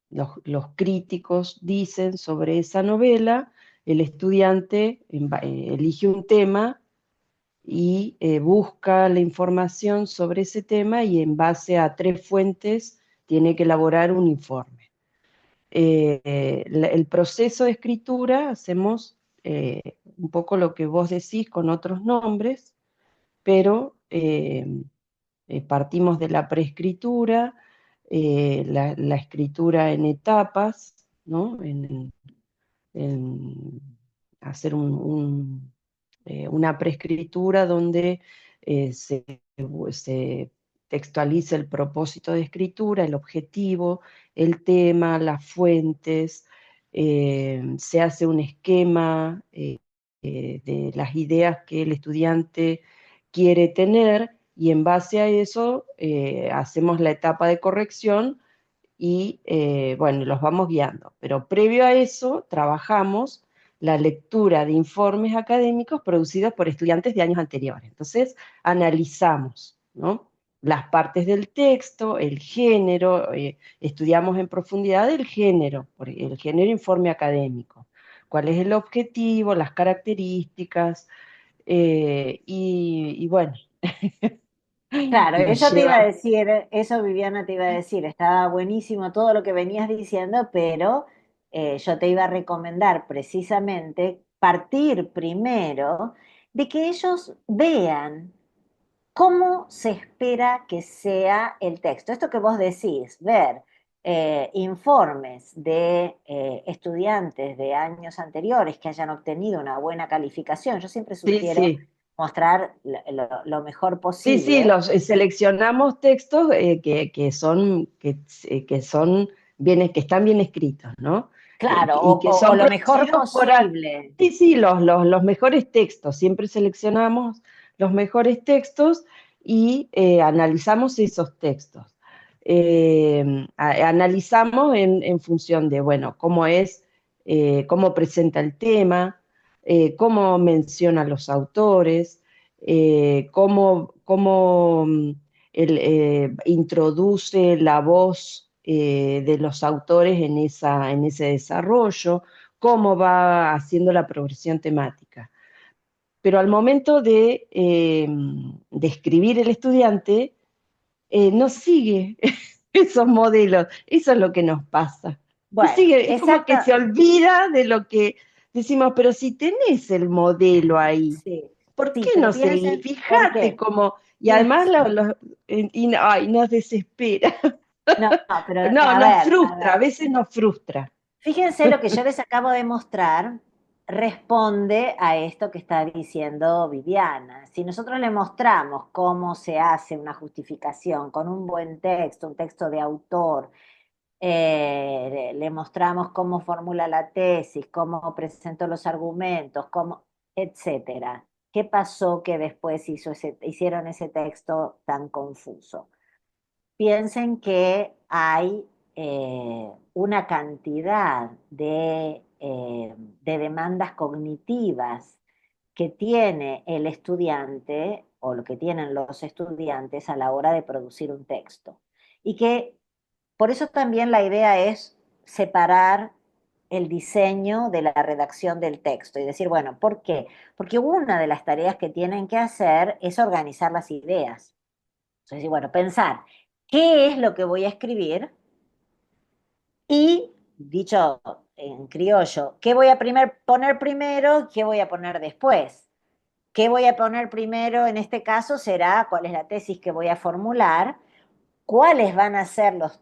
los críticos dicen sobre esa novela, el estudiante elige un tema y busca la información sobre ese tema y en base a 3 fuentes tiene que elaborar un informe. El proceso de escritura hacemos un poco lo que vos decís con otros nombres, pero partimos de la preescritura, la escritura en etapas, ¿no? En hacer una preescritura donde se textualiza el propósito de escritura, el objetivo, el tema, las fuentes, se hace un esquema de las ideas que el estudiante quiere tener y en base a eso hacemos la etapa de corrección y bueno, los vamos guiando. Pero previo a eso trabajamos la lectura de informes académicos producidos por estudiantes de años anteriores. Entonces analizamos, ¿no? Las partes del texto, el género, estudiamos en profundidad el género informe académico, cuál es el objetivo, las características, y bueno, Claro, nos eso te iba a lleva... decir, eso Viviana te iba a decir, estaba buenísimo todo lo que venías diciendo, pero yo te iba a recomendar precisamente partir primero de que ellos vean cómo se espera que sea el texto. Esto que vos decís, ver informes de estudiantes de años anteriores que hayan obtenido una buena calificación. Yo siempre Sí, sugiero sí. mostrar lo mejor Sí, sí, posible. seleccionamos textos que son bien, que están bien escritos, ¿no? Claro, Y que o son lo mejor producidos posible. sí, sí, los mejores textos. Siempre seleccionamos los mejores textos y analizamos esos textos. Analizamos en función de, bueno, cómo presenta el tema, cómo menciona a los autores, cómo introduce la voz de los autores en ese desarrollo, cómo va haciendo la progresión temática. Pero al momento de escribir el estudiante, no sigue esos modelos. Eso es lo que nos pasa. No Bueno, sigue, es como que se exacta, olvida de lo que decimos, pero si tenés el modelo ahí, sí, ¿por sí, qué pero no seguís? piensen, ¿por Fíjate qué? cómo, y además Piensen, ay, nos desespera. no, pero No, a a ver, veces nos frustra. fíjense lo que yo les acabo de mostrar responde a esto que está diciendo Viviana. Si nosotros le mostramos cómo se hace una justificación con un buen texto, un texto de autor, le mostramos cómo formula la tesis, cómo presentó los argumentos, cómo, etcétera. ¿Qué pasó que después hicieron ese texto tan confuso? Piensen que hay una cantidad de demandas cognitivas que tiene el estudiante o lo que tienen los estudiantes a la hora de producir un texto. Y que por eso también la idea es separar el diseño de la redacción del texto y decir, bueno, ¿por qué? Porque una de las tareas que tienen que hacer es organizar las ideas. Entonces, bueno, pensar qué es lo que voy a escribir y, dicho en criollo, ¿qué voy a poner primero? ¿Qué voy a poner después? ¿Qué voy a poner primero? En este caso será cuál es la tesis que voy a formular, cuáles van a ser los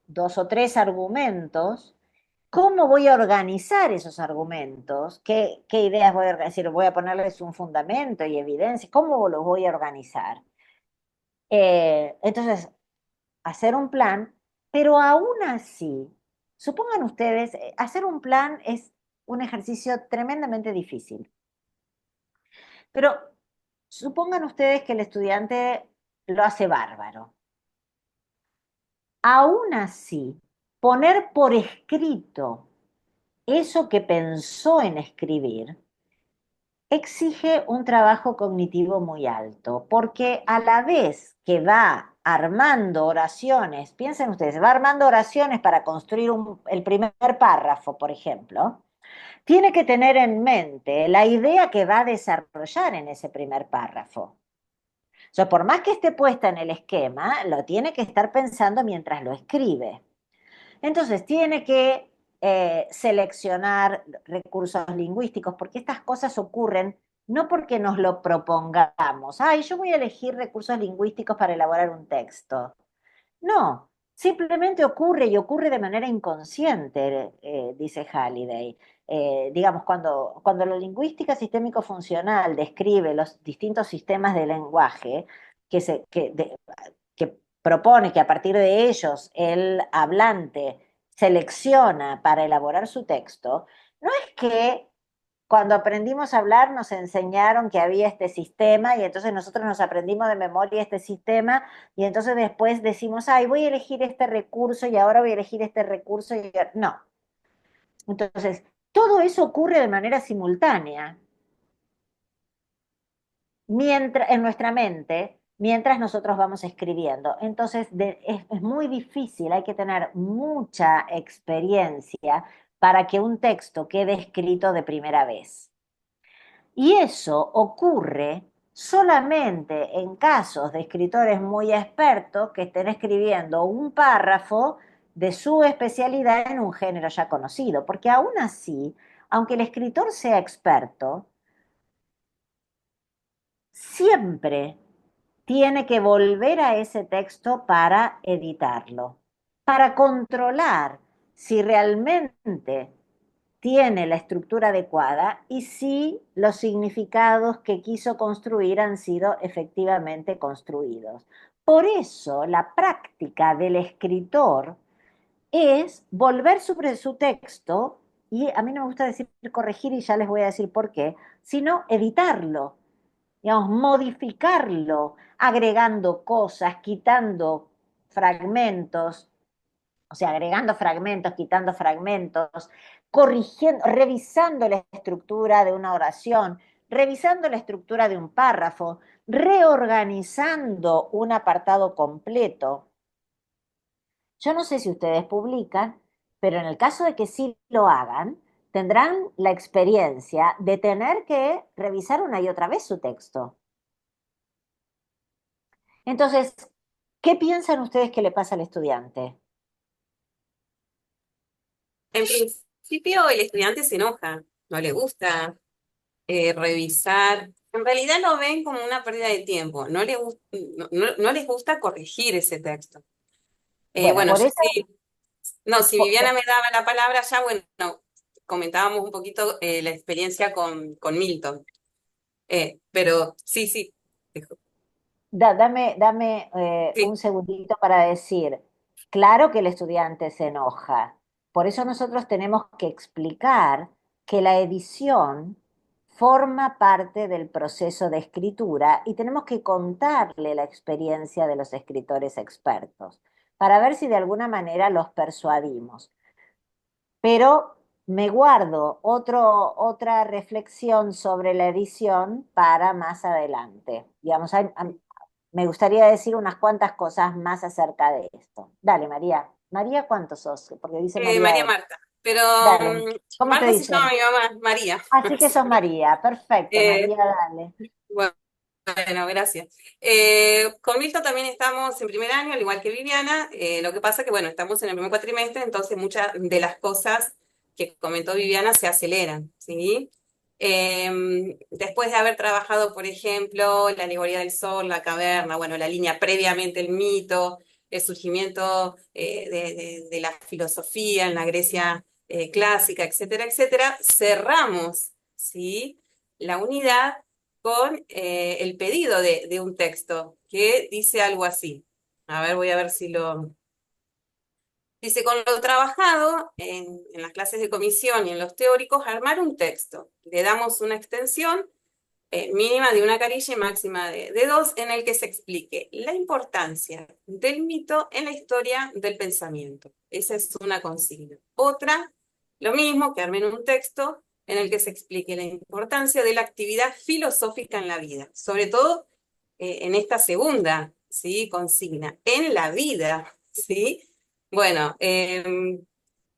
2 o 3 argumentos, cómo voy a organizar esos argumentos, qué ideas voy a organizar, voy a ponerles un fundamento y evidencia, cómo los voy a organizar. Entonces, hacer un plan, pero aún así, supongan ustedes, hacer un plan es un ejercicio tremendamente difícil, pero supongan ustedes que el estudiante lo hace bárbaro. Aún así, poner por escrito eso que pensó en escribir exige un trabajo cognitivo muy alto, porque a la vez que va armando oraciones, piensen ustedes, va armando oraciones para construir el primer párrafo, por ejemplo, tiene que tener en mente la idea que va a desarrollar en ese primer párrafo. O sea, por más que esté puesta en el esquema, lo tiene que estar pensando mientras lo escribe. Entonces, tiene que seleccionar recursos lingüísticos, porque estas cosas ocurren no porque nos lo propongamos. Ay, yo voy a elegir recursos lingüísticos para elaborar un texto. No, simplemente ocurre y ocurre de manera inconsciente, dice Halliday. Digamos, cuando la lingüística sistémico-funcional describe los distintos sistemas de lenguaje que propone que a partir de ellos el hablante selecciona para elaborar su texto, no es que cuando aprendimos a hablar nos enseñaron que había este sistema y entonces nosotros nos aprendimos de memoria este sistema y entonces después decimos, ay, voy a elegir este recurso y ahora voy a elegir este recurso. No. Entonces, todo eso ocurre de manera simultánea en nuestra mente mientras nosotros vamos escribiendo. Entonces, es muy difícil, hay que tener mucha experiencia para que un texto quede escrito de primera vez. Y eso ocurre solamente en casos de escritores muy expertos que estén escribiendo un párrafo de su especialidad en un género ya conocido, porque aún así, aunque el escritor sea experto, siempre tiene que volver a ese texto para editarlo, para controlar si realmente tiene la estructura adecuada y si los significados que quiso construir han sido efectivamente construidos. Por eso la práctica del escritor es volver sobre su texto, y a mí no me gusta decir corregir y ya les voy a decir por qué, sino editarlo, digamos, modificarlo, agregando cosas, quitando fragmentos, o sea, agregando fragmentos, quitando fragmentos, corrigiendo, revisando la estructura de una oración, revisando la estructura de un párrafo, reorganizando un apartado completo. Yo no sé si ustedes publican, pero en el caso de que sí lo hagan, tendrán la experiencia de tener que revisar una y otra vez su texto. Entonces, ¿qué piensan ustedes que le pasa al estudiante? En principio el estudiante se enoja, no le gusta revisar. En realidad lo ven como una pérdida de tiempo, no les gusta corregir ese texto. Bueno, Bueno, por yo eso, sí, no, si Viviana me daba la palabra ya, bueno, comentábamos un poquito la experiencia con Milton. Pero sí, sí. dame un Sí. segundito para decir, claro que el estudiante se enoja. Por eso nosotros tenemos que explicar que la edición forma parte del proceso de escritura y tenemos que contarle la experiencia de los escritores expertos para ver si de alguna manera los persuadimos. Pero me guardo otra reflexión sobre la edición para más adelante. Digamos, me gustaría decir unas cuantas cosas más acerca de esto. Dale, María. María, ¿cuántos sos? Porque dice María María L. Marta. Pero Dale. ¿Cómo te Marta se llama dicen? mi mamá, María. Así que sos María. Perfecto, Eh, María, dale. bueno, gracias. Con Milton también estamos en primer año, al igual que Viviana. Lo que pasa que, bueno, estamos en el primer cuatrimestre, entonces muchas de las cosas que comentó Viviana se aceleran, ¿sí? Después de haber trabajado, por ejemplo, la alegoría del sol, la caverna, bueno, la línea previamente el mito, el surgimiento de la filosofía en la Grecia clásica, etcétera, etcétera, cerramos, ¿sí? La unidad con el pedido de un texto que dice algo así. A ver, voy a ver si lo... Dice, con lo trabajado en las clases de comisión y en los teóricos, armar un texto. Le damos una extensión mínima de una carilla y máxima de dos, en el que se explique la importancia del mito en la historia del pensamiento. Esa es una consigna. Otra, lo mismo, que armen un texto en el que se explique la importancia de la actividad filosófica en la vida, sobre todo en esta segunda, ¿sí? Consigna, en la vida, ¿sí? Bueno, ¿qué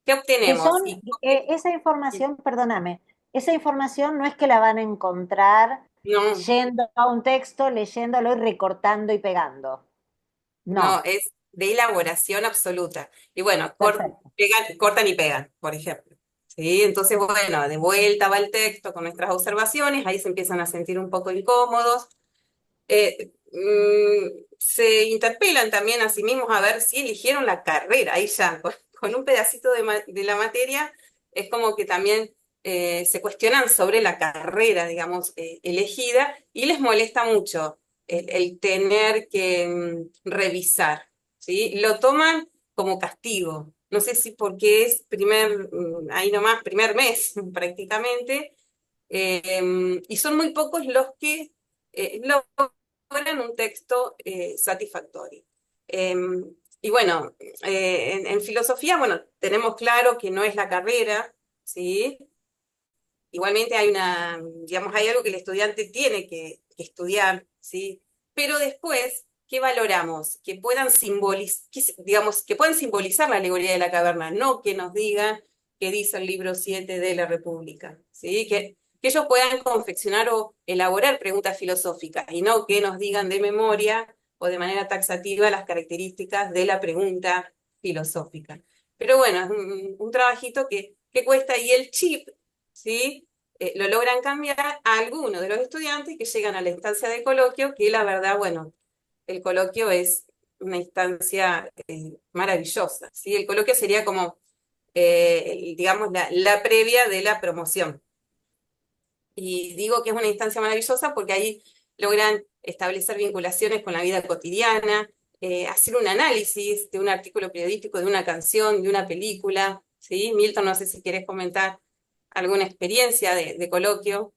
Que obtenemos? son, esa información, perdóname, esa información no es que la van a encontrar No, yendo a un texto, leyéndolo y recortando y pegando. no, No, es de elaboración absoluta. Y bueno, perfecto. cortan y pegan, por ejemplo. ¿Sí? Entonces, bueno, de vuelta va el texto con nuestras observaciones, ahí se empiezan a sentir un poco incómodos. Se interpelan también a sí mismos a ver si eligieron la carrera, ahí ya, con un pedacito de la materia, es como que también se cuestionan sobre la carrera, digamos, elegida, y les molesta mucho el tener que revisar, ¿sí? Lo toman como castigo. No sé si porque es ahí nomás, primer mes prácticamente, y son muy pocos los que logran un texto satisfactorio. Y bueno, en filosofía, bueno, tenemos claro que no es la carrera, ¿sí? Igualmente hay digamos, hay algo que el estudiante tiene que estudiar, ¿sí? Pero después, ¿qué valoramos? Que puedan digamos, que puedan simbolizar la alegoría de la caverna, no que nos digan qué dice el libro 7 de la República, ¿sí? Que ellos puedan confeccionar o elaborar preguntas filosóficas y no que nos digan de memoria o de manera taxativa las características de la pregunta filosófica. Pero bueno, es un trabajito que cuesta y el chip, ¿sí? Lo logran cambiar a algunos de los estudiantes que llegan a la instancia de coloquio, que la verdad, bueno, el coloquio es una instancia maravillosa, ¿sí? El coloquio sería como, digamos, la previa de la promoción. Y digo que es una instancia maravillosa porque ahí logran establecer vinculaciones con la vida cotidiana, hacer un análisis de un artículo periodístico, de una canción, de una película, ¿sí? Milton, no sé si quieres comentar alguna experiencia de coloquio.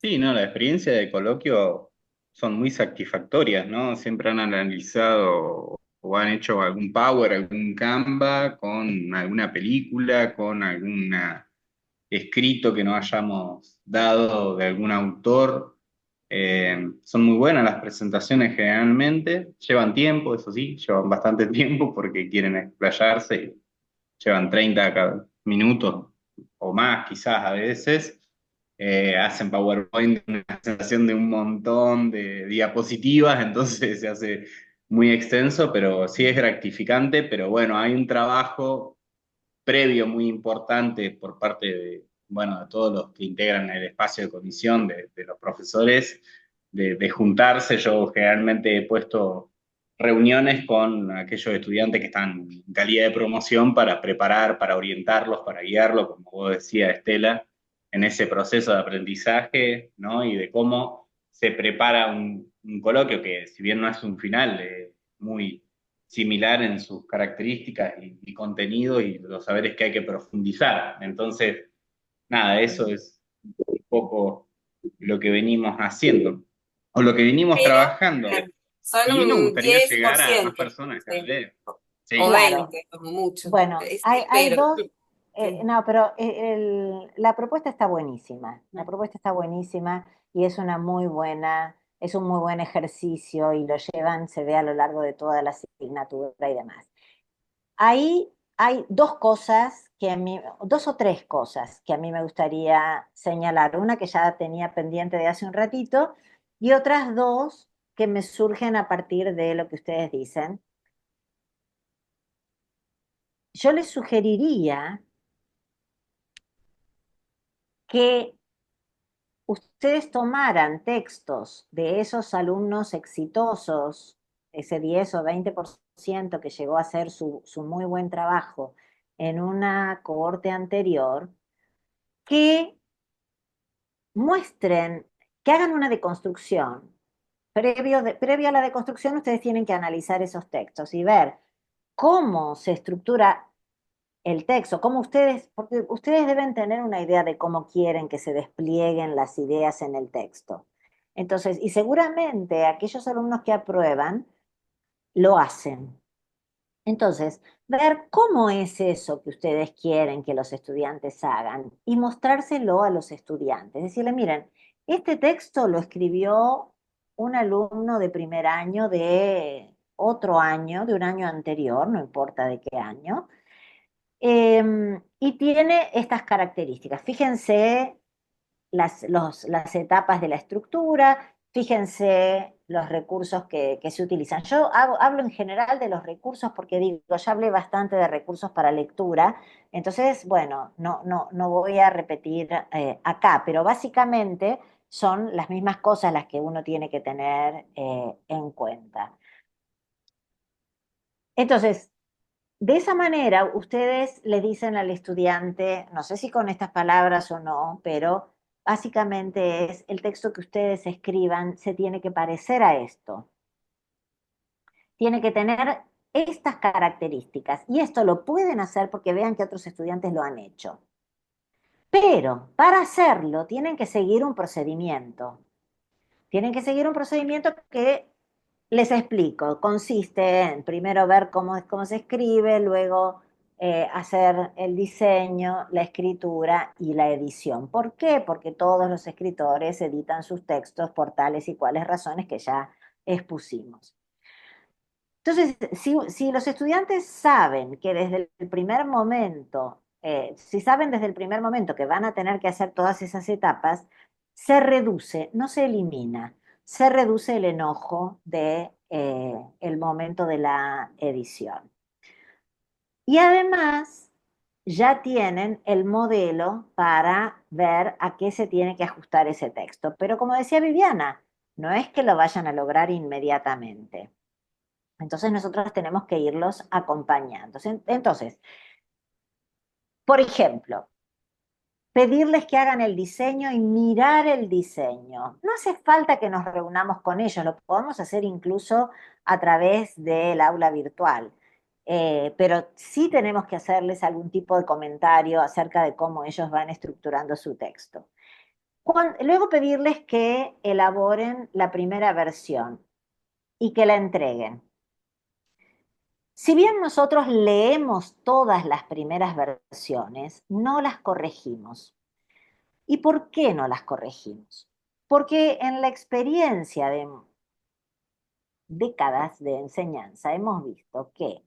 Sí, no, la experiencia de coloquio son muy satisfactorias, ¿no? Siempre han analizado o han hecho algún Power, algún Canva con alguna película, con algún escrito que nos hayamos dado de algún autor. Son muy buenas las presentaciones generalmente, llevan tiempo, eso sí, llevan bastante tiempo porque quieren explayarse, y llevan 30 minutos o más quizás a veces. Hacen PowerPoint, una presentación de un montón de diapositivas, entonces se hace muy extenso, pero sí es gratificante, pero bueno, hay un trabajo previo muy importante por parte de, bueno, de todos los que integran el espacio de comisión, de los profesores, de juntarse. Yo generalmente he puesto reuniones con aquellos estudiantes que están en calidad de promoción para preparar, para orientarlos, para guiarlos, como vos decías, Estela, en ese proceso de aprendizaje, ¿no? Y de cómo se prepara un coloquio que, si bien no es un final, muy similar en sus características y contenido y los saberes que hay que profundizar. Entonces, nada, eso es un poco lo que venimos haciendo o lo que venimos Pero trabajando. son Si bien nos un gustaría llegar a más 10%, personas cada ¿sí? vez. O Sí, Claro. 20, como mucho. Bueno, hay Espero. dos, Sí. no, pero la propuesta está buenísima. La propuesta está buenísima y es una muy buena, es un muy buen ejercicio y lo llevan, se ve a lo largo de toda la asignatura y demás. Ahí hay dos cosas que a mí, dos o tres cosas que a mí me gustaría señalar. Una que ya tenía pendiente de hace un ratito y otras dos que me surgen a partir de lo que ustedes dicen. Yo les sugeriría que ustedes tomaran textos de esos alumnos exitosos, ese 10 o 20% que llegó a hacer su muy buen trabajo en una cohorte anterior, que muestren, que hagan una deconstrucción. Previo a la deconstrucción, ustedes tienen que analizar esos textos y ver cómo se estructura el texto, cómo ustedes, porque ustedes deben tener una idea de cómo quieren que se desplieguen las ideas en el texto. Entonces, y seguramente aquellos alumnos que aprueban lo hacen. Entonces, ver cómo es eso que ustedes quieren que los estudiantes hagan y mostrárselo a los estudiantes. Decirle, miren, este texto lo escribió un alumno de primer año de otro año, de un año anterior, no importa de qué año, y tiene estas características. Fíjense las etapas de la estructura, fíjense los recursos que se utilizan. Yo hablo en general de los recursos porque digo, ya hablé bastante de recursos para lectura, entonces, bueno, no voy a repetir acá, pero básicamente son las mismas cosas las que uno tiene que tener en cuenta. Entonces, de esa manera, ustedes le dicen al estudiante, no sé si con estas palabras o no, pero básicamente es el texto que ustedes escriban se tiene que parecer a esto. Tiene que tener estas características. Y esto lo pueden hacer porque vean que otros estudiantes lo han hecho. Pero para hacerlo tienen que seguir un procedimiento. Tienen que seguir un procedimiento que les explico. Consiste en primero ver cómo se escribe, luego hacer el diseño, la escritura y la edición. ¿Por qué? Porque todos los escritores editan sus textos por tales y cuales razones que ya expusimos. Entonces, si los estudiantes saben que desde el primer momento, si saben desde el primer momento que van a tener que hacer todas esas etapas, se reduce, no se elimina, se reduce el enojo de el momento de la edición. Y además, ya tienen el modelo para ver a qué se tiene que ajustar ese texto. Pero como decía Viviana, no es que lo vayan a lograr inmediatamente. Entonces nosotros tenemos que irlos acompañando. Entonces, por ejemplo, pedirles que hagan el diseño y mirar el diseño. No hace falta que nos reunamos con ellos, lo podemos hacer incluso a través del aula virtual. Pero sí tenemos que hacerles algún tipo de comentario acerca de cómo ellos van estructurando su texto. Luego pedirles que elaboren la primera versión y que la entreguen. Si bien nosotros leemos todas las primeras versiones, no las corregimos. ¿Y por qué no las corregimos? Porque en la experiencia de décadas de enseñanza hemos visto que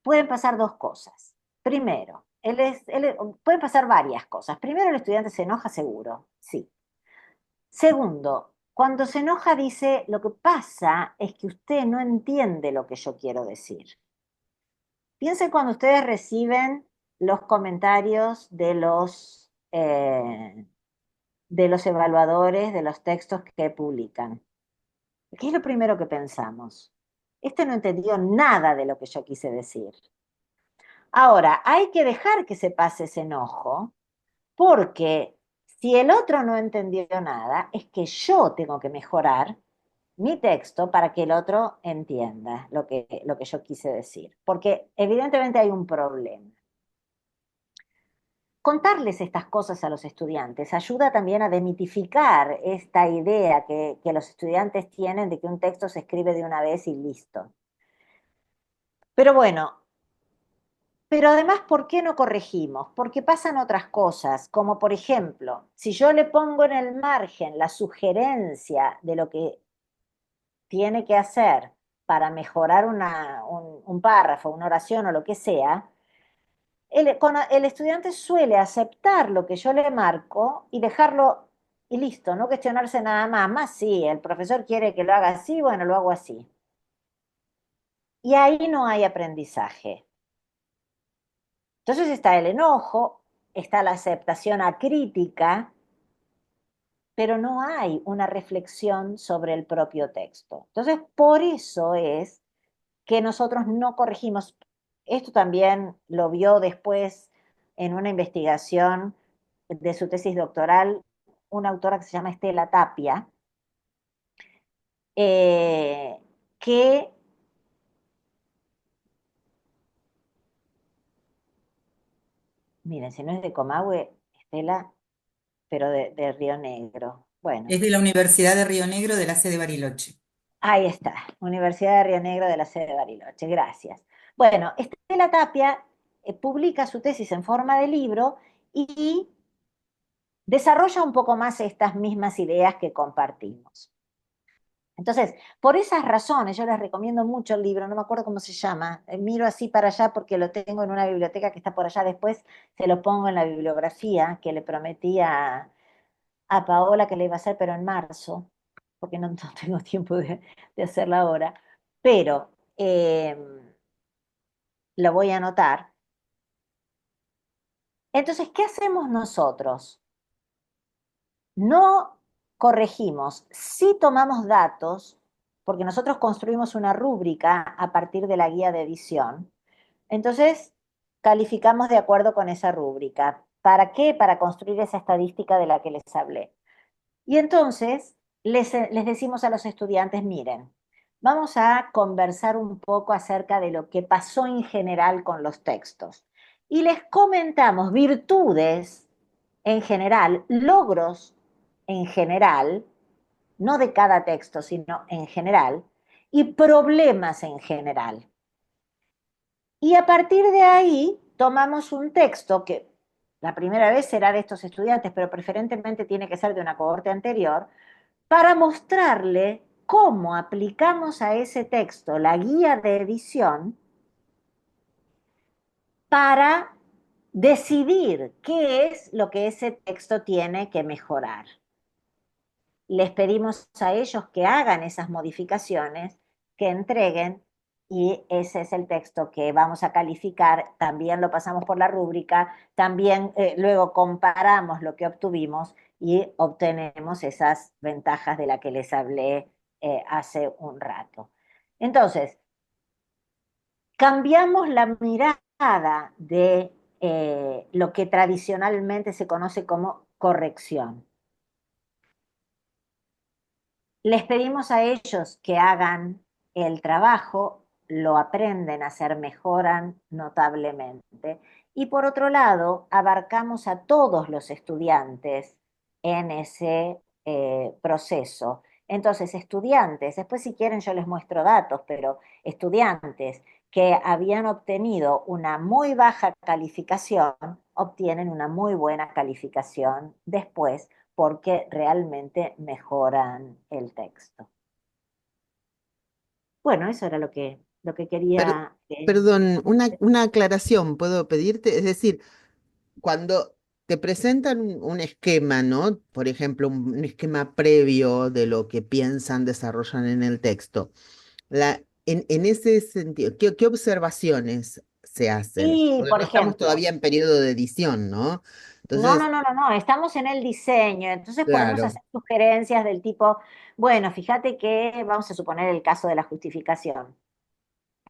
pueden pasar dos cosas. Primero, pueden pasar varias cosas. Primero, el estudiante se enoja seguro, sí. Segundo, cuando se enoja dice, lo que pasa es que usted no entiende lo que yo quiero decir. Piensen cuando ustedes reciben los comentarios de los evaluadores de los textos que publican. ¿Qué es lo primero que pensamos? Este no entendió nada de lo que yo quise decir. Ahora, hay que dejar que se pase ese enojo, porque si el otro no entendió nada, es que yo tengo que mejorar mi texto para que el otro entienda lo que yo quise decir. Porque evidentemente hay un problema. Contarles estas cosas a los estudiantes ayuda también a demitificar esta idea que los estudiantes tienen de que un texto se escribe de una vez y listo. Pero bueno, pero además, ¿por qué no corregimos? Porque pasan otras cosas, como por ejemplo, si yo le pongo en el margen la sugerencia de lo que tiene que hacer para mejorar un párrafo, una oración o lo que sea, el estudiante suele aceptar lo que yo le marco y dejarlo y listo, no cuestionarse nada más. Más sí, el profesor quiere que lo haga así, bueno, lo hago así. Y ahí no hay aprendizaje. Entonces está el enojo está la aceptación acrítica, pero no hay una reflexión sobre el propio texto. Entonces, por eso es que nosotros no corregimos. Esto también lo vio después en una investigación de su tesis doctoral una autora que se llama Estela Tapia, eh, que, miren, si no es de Comahue, Estela, pero de Río Negro. Bueno, Es de la Universidad de Río Negro de la sede Bariloche. ahí está, Universidad de Río Negro de la sede de Bariloche, gracias. Bueno, Estela Tapia publica su tesis en forma de libro y desarrolla un poco más estas mismas ideas que compartimos. Entonces, por esas razones, yo les recomiendo mucho el libro, no me acuerdo cómo se llama, miro así para allá porque lo tengo en una biblioteca que está por allá, después se lo pongo en la bibliografía que le prometí a Paola que le iba a hacer, pero en marzo, porque no, no tengo tiempo de hacerla ahora, pero lo voy a anotar. Entonces, ¿qué hacemos nosotros? No corregimos, sí tomamos datos, porque nosotros construimos una rúbrica a partir de la guía de edición. Entonces, calificamos de acuerdo con esa rúbrica. ¿Para qué? Para construir esa estadística de la que les hablé. Y entonces les decimos a los estudiantes, miren, vamos a conversar un poco acerca de lo que pasó en general con los textos. Y les comentamos virtudes en general, logros en general, no de cada texto, sino en general, y problemas en general. Y a partir de ahí tomamos un texto que la primera vez será de estos estudiantes, pero preferentemente tiene que ser de una cohorte anterior, para mostrarle cómo aplicamos a ese texto la guía de edición para decidir qué es lo que ese texto tiene que mejorar. Les pedimos a ellos que hagan esas modificaciones, que entreguen, y ese es el texto que vamos a calificar. También lo pasamos por la rúbrica, también luego comparamos lo que obtuvimos y obtenemos esas ventajas de las que les hablé hace un rato. Entonces, cambiamos la mirada de lo que tradicionalmente se conoce como corrección. Les pedimos a ellos que hagan el trabajo, lo aprenden a hacer, mejoran notablemente. Y por otro lado, abarcamos a todos los estudiantes en ese proceso. Entonces, estudiantes, después si quieren yo les muestro datos, pero estudiantes que habían obtenido una muy baja calificación, obtienen una muy buena calificación después porque realmente mejoran el texto. Bueno, eso era lo que Per- quería. Perdón, una aclaración puedo pedirte. Es decir, cuando te presentan un esquema, ¿no? Por ejemplo, un esquema previo de lo que piensan, desarrollan en el texto. En ese sentido, ¿qué observaciones se hacen? Y, Porque por no estamos ejemplo, todavía en periodo de edición, ¿no? no, no, Entonces, no, no, no, estamos en el diseño, entonces podemos claro. hacer sugerencias del tipo, bueno, fíjate que, vamos a suponer el caso de la justificación.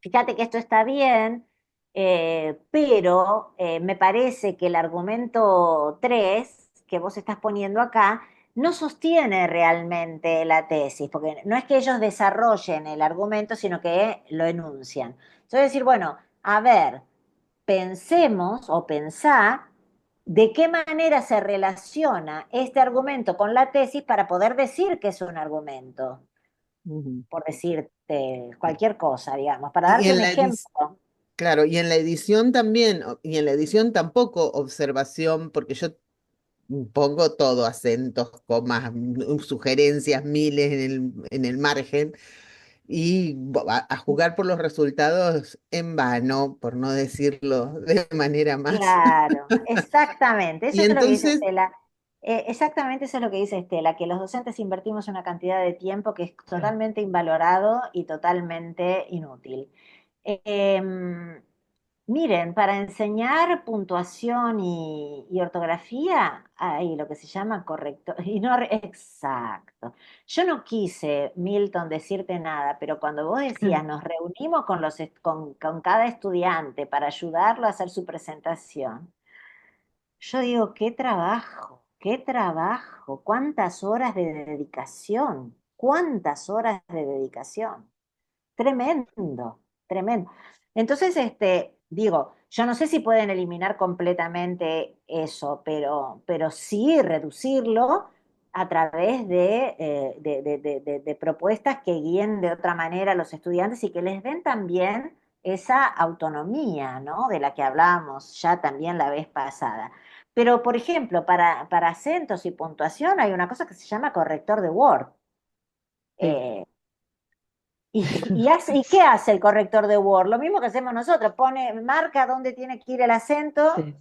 Fíjate que esto está bien, pero me parece que el argumento 3 que vos estás poniendo acá no sostiene realmente la tesis, porque no es que ellos desarrollen el argumento, sino que lo enuncian. Entonces decir, bueno, a ver, pensemos o pensá de qué manera se relaciona este argumento con la tesis para poder decir que es un argumento, Ujú. por decirte cualquier cosa, digamos, para Y darte en un la edición, ejemplo. claro, y en la edición también, y en la edición tampoco observación, porque yo pongo todo, acentos, comas, sugerencias, miles en el margen, y a jugar por los resultados en vano, por no decirlo de manera más. Claro, exactamente. Eso Y es lo que dice entonces, Estela. Exactamente eso es lo que dice Estela, que los docentes invertimos una cantidad de tiempo que es totalmente invalorado y totalmente inútil. Miren, para enseñar puntuación y ortografía hay lo que se llama corrector. Y no, exacto. Yo no quise, Milton, decirte nada, pero cuando vos decías, nos reunimos con, con cada estudiante para ayudarlo a hacer su presentación, yo digo, qué trabajo, cuántas horas de dedicación, cuántas horas de dedicación. Tremendo, tremendo. Entonces, digo, yo no sé si pueden eliminar completamente eso, pero sí reducirlo a través de propuestas que guíen de otra manera a los estudiantes y que les den también esa autonomía, ¿no? De la que hablábamos ya también la vez pasada. Pero, por ejemplo, para acentos y puntuación hay una cosa que se llama corrector de Word. Sí, Eh, ¿Y qué hace el corrector de Word? Lo mismo que hacemos nosotros, marca dónde tiene que ir el acento. sí,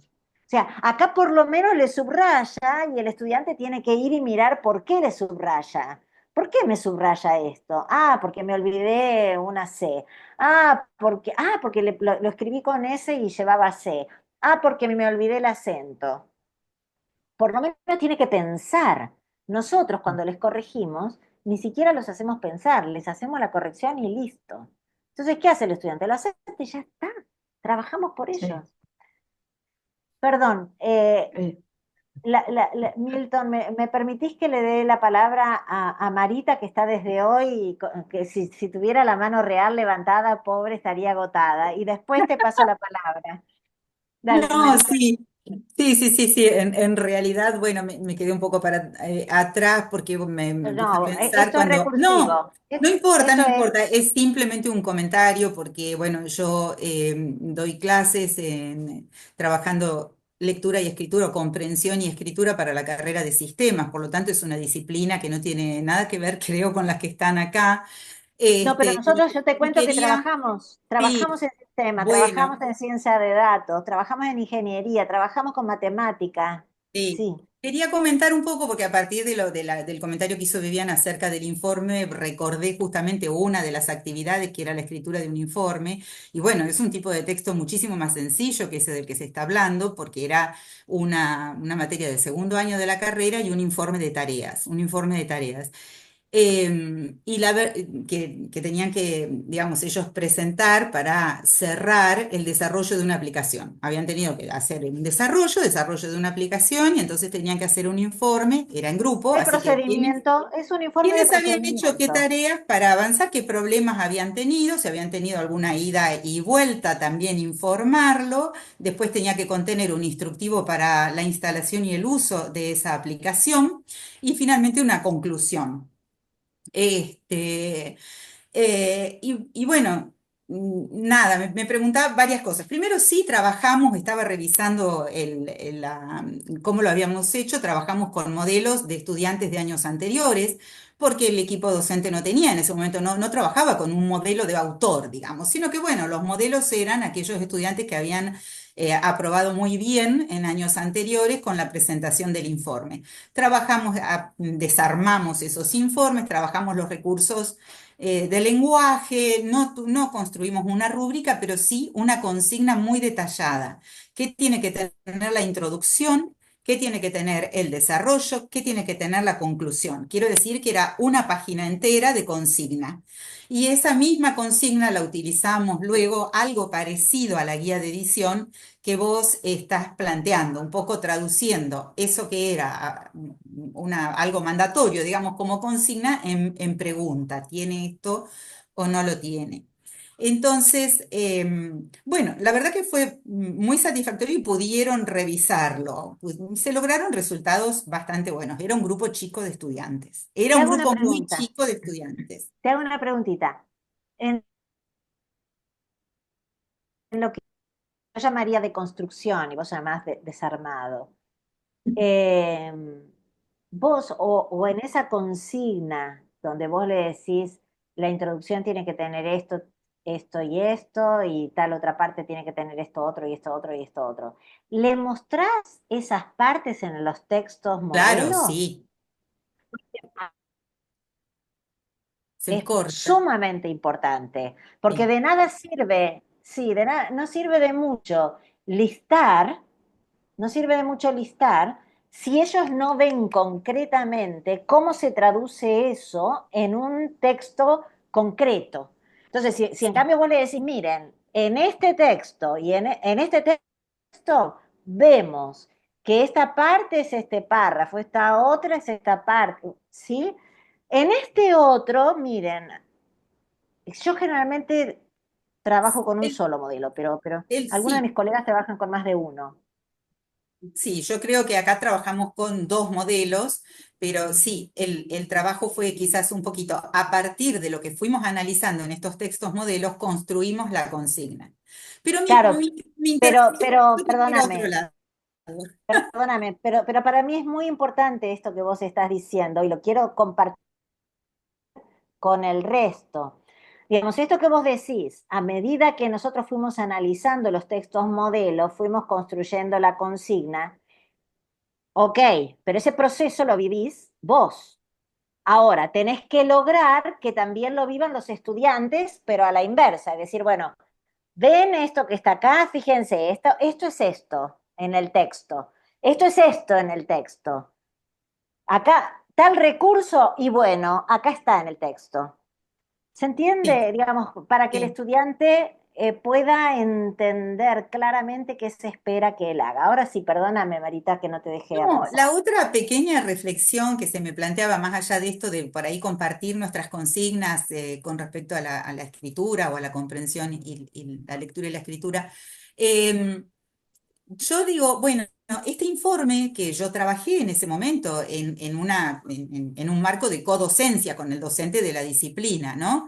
O sea, acá por lo menos le subraya y el estudiante tiene que ir y mirar por qué le subraya. ¿Por qué me subraya esto? Ah, porque me olvidé una C. Porque lo escribí con S y llevaba C. Ah, porque me olvidé el acento. Por lo menos tiene que pensar. Nosotros cuando les corregimos, ni siquiera los hacemos pensar, les hacemos la corrección y listo. Entonces, ¿qué hace el estudiante? Lo acepta y ya está. Trabajamos por sí. ellos. Perdón, Eh, Milton, ¿me permitís que le dé la palabra a Marita, que está desde hoy, y que si tuviera la mano real levantada, pobre, estaría agotada? Y después te paso la palabra. Dale, No, Marita. sí, sí. En realidad, bueno, me quedé un poco para atrás porque me puse a No, pensar esto es cuando... No, recursivo. no importa, no Eso es. importa. Es simplemente un comentario porque, bueno, yo doy clases trabajando lectura y escritura, o comprensión y escritura para la carrera de sistemas. Por lo tanto, es una disciplina que no tiene nada que ver, creo, con las que están acá. No, pero nosotros, yo te Y cuento que quería, trabajamos sí, en sistema, bueno. trabajamos en ciencia de datos, trabajamos en ingeniería, trabajamos con matemática. Sí, Sí. quería comentar un poco, porque a partir del comentario que hizo Viviana acerca del informe, recordé justamente una de las actividades que era la escritura de un informe. Y bueno, es un tipo de texto muchísimo más sencillo que ese del que se está hablando, porque era una materia del segundo año de la carrera y un informe de tareas, un informe de tareas. Que tenían que, digamos, ellos presentar para cerrar el desarrollo de una aplicación. Habían tenido que hacer un desarrollo de una aplicación, y entonces tenían que hacer un informe, era en grupo, El así que procedimiento es un informe de quiénes habían hecho qué procedimiento. tareas para avanzar, qué problemas habían tenido, si habían tenido alguna ida y vuelta, también informarlo. Después tenía que contener un instructivo para la instalación y el uso de esa aplicación, y finalmente una conclusión. Este, y bueno, nada, me preguntaba varias cosas. Primero, sí trabajamos, estaba revisando cómo lo habíamos hecho, trabajamos con modelos de estudiantes de años anteriores, porque el equipo docente no tenía en ese momento, no trabajaba con un modelo de autor, digamos, sino que bueno, los modelos eran aquellos estudiantes que habían aprobado muy bien en años anteriores con la presentación del informe. Desarmamos esos informes, trabajamos los recursos de lenguaje, no construimos una rúbrica, pero sí una consigna muy detallada. ¿Qué tiene que tener la introducción? ¿Qué tiene que tener el desarrollo? ¿Qué tiene que tener la conclusión? Quiero decir que era una página entera de consigna. Y esa misma consigna la utilizamos luego, algo parecido a la guía de edición que vos estás planteando, un poco traduciendo eso que era algo mandatorio, digamos, como consigna en pregunta. ¿Tiene esto o no lo tiene? Entonces, bueno, la verdad que fue muy satisfactorio y pudieron revisarlo. Pues, se lograron resultados bastante buenos. Era un grupo chico de estudiantes. Era Te un hago una grupo muy pregunta, chico de estudiantes. te hago una preguntita. En lo que yo llamaría de construcción y vos llamás desarmado. Eh, Vos o en esa consigna donde vos le decís la introducción tiene que tener esto, esto y tal otra parte tiene que tener esto otro y esto otro y esto otro. ¿Le mostrás esas partes en los textos Claro, modelo? sí, se Es corta. sumamente importante, porque Sí, de nada sirve sí, de nada, no sirve de mucho listar, no sirve de mucho listar si ellos no ven concretamente cómo se traduce eso en un texto concreto. Entonces, si en Sí. cambio vos le decís, miren, en este texto y en este texto vemos que esta parte es este párrafo, esta otra es esta parte, ¿sí? En este otro, miren, yo generalmente trabajo con un El, solo modelo, pero algunos de sí, mis colegas trabajan con más de uno. sí, yo creo que acá trabajamos con dos modelos, pero sí, el trabajo fue quizás un poquito a partir de lo que fuimos analizando en estos textos modelos, construimos la consigna. Pero Claro, mi intervención pero, creo que va a otro perdóname, lado. perdóname, pero para mí es muy importante esto que vos estás diciendo y lo quiero compartir con el resto. Digamos, esto que vos decís, a medida que nosotros fuimos analizando los textos modelos, fuimos construyendo la consigna, ok, pero ese proceso lo vivís vos. Ahora, tenés que lograr que también lo vivan los estudiantes, pero a la inversa, es decir, bueno, ven esto que está acá, fíjense, esto es esto en el texto, esto es esto en el texto. Acá, tal recurso y bueno, acá está en el texto. ¿Se Sí, entiende? Digamos, para que el sí. estudiante pueda entender claramente qué se espera que él haga. Ahora sí, perdóname, Marita, que no te dejé No, avanzar. la otra pequeña reflexión que se me planteaba más allá de esto de por ahí compartir nuestras consignas con respecto a la escritura o a la comprensión y la lectura y la escritura, eh, yo digo, bueno, este informe que yo trabajé en ese momento en un marco de codocencia con el docente de la disciplina, ¿no?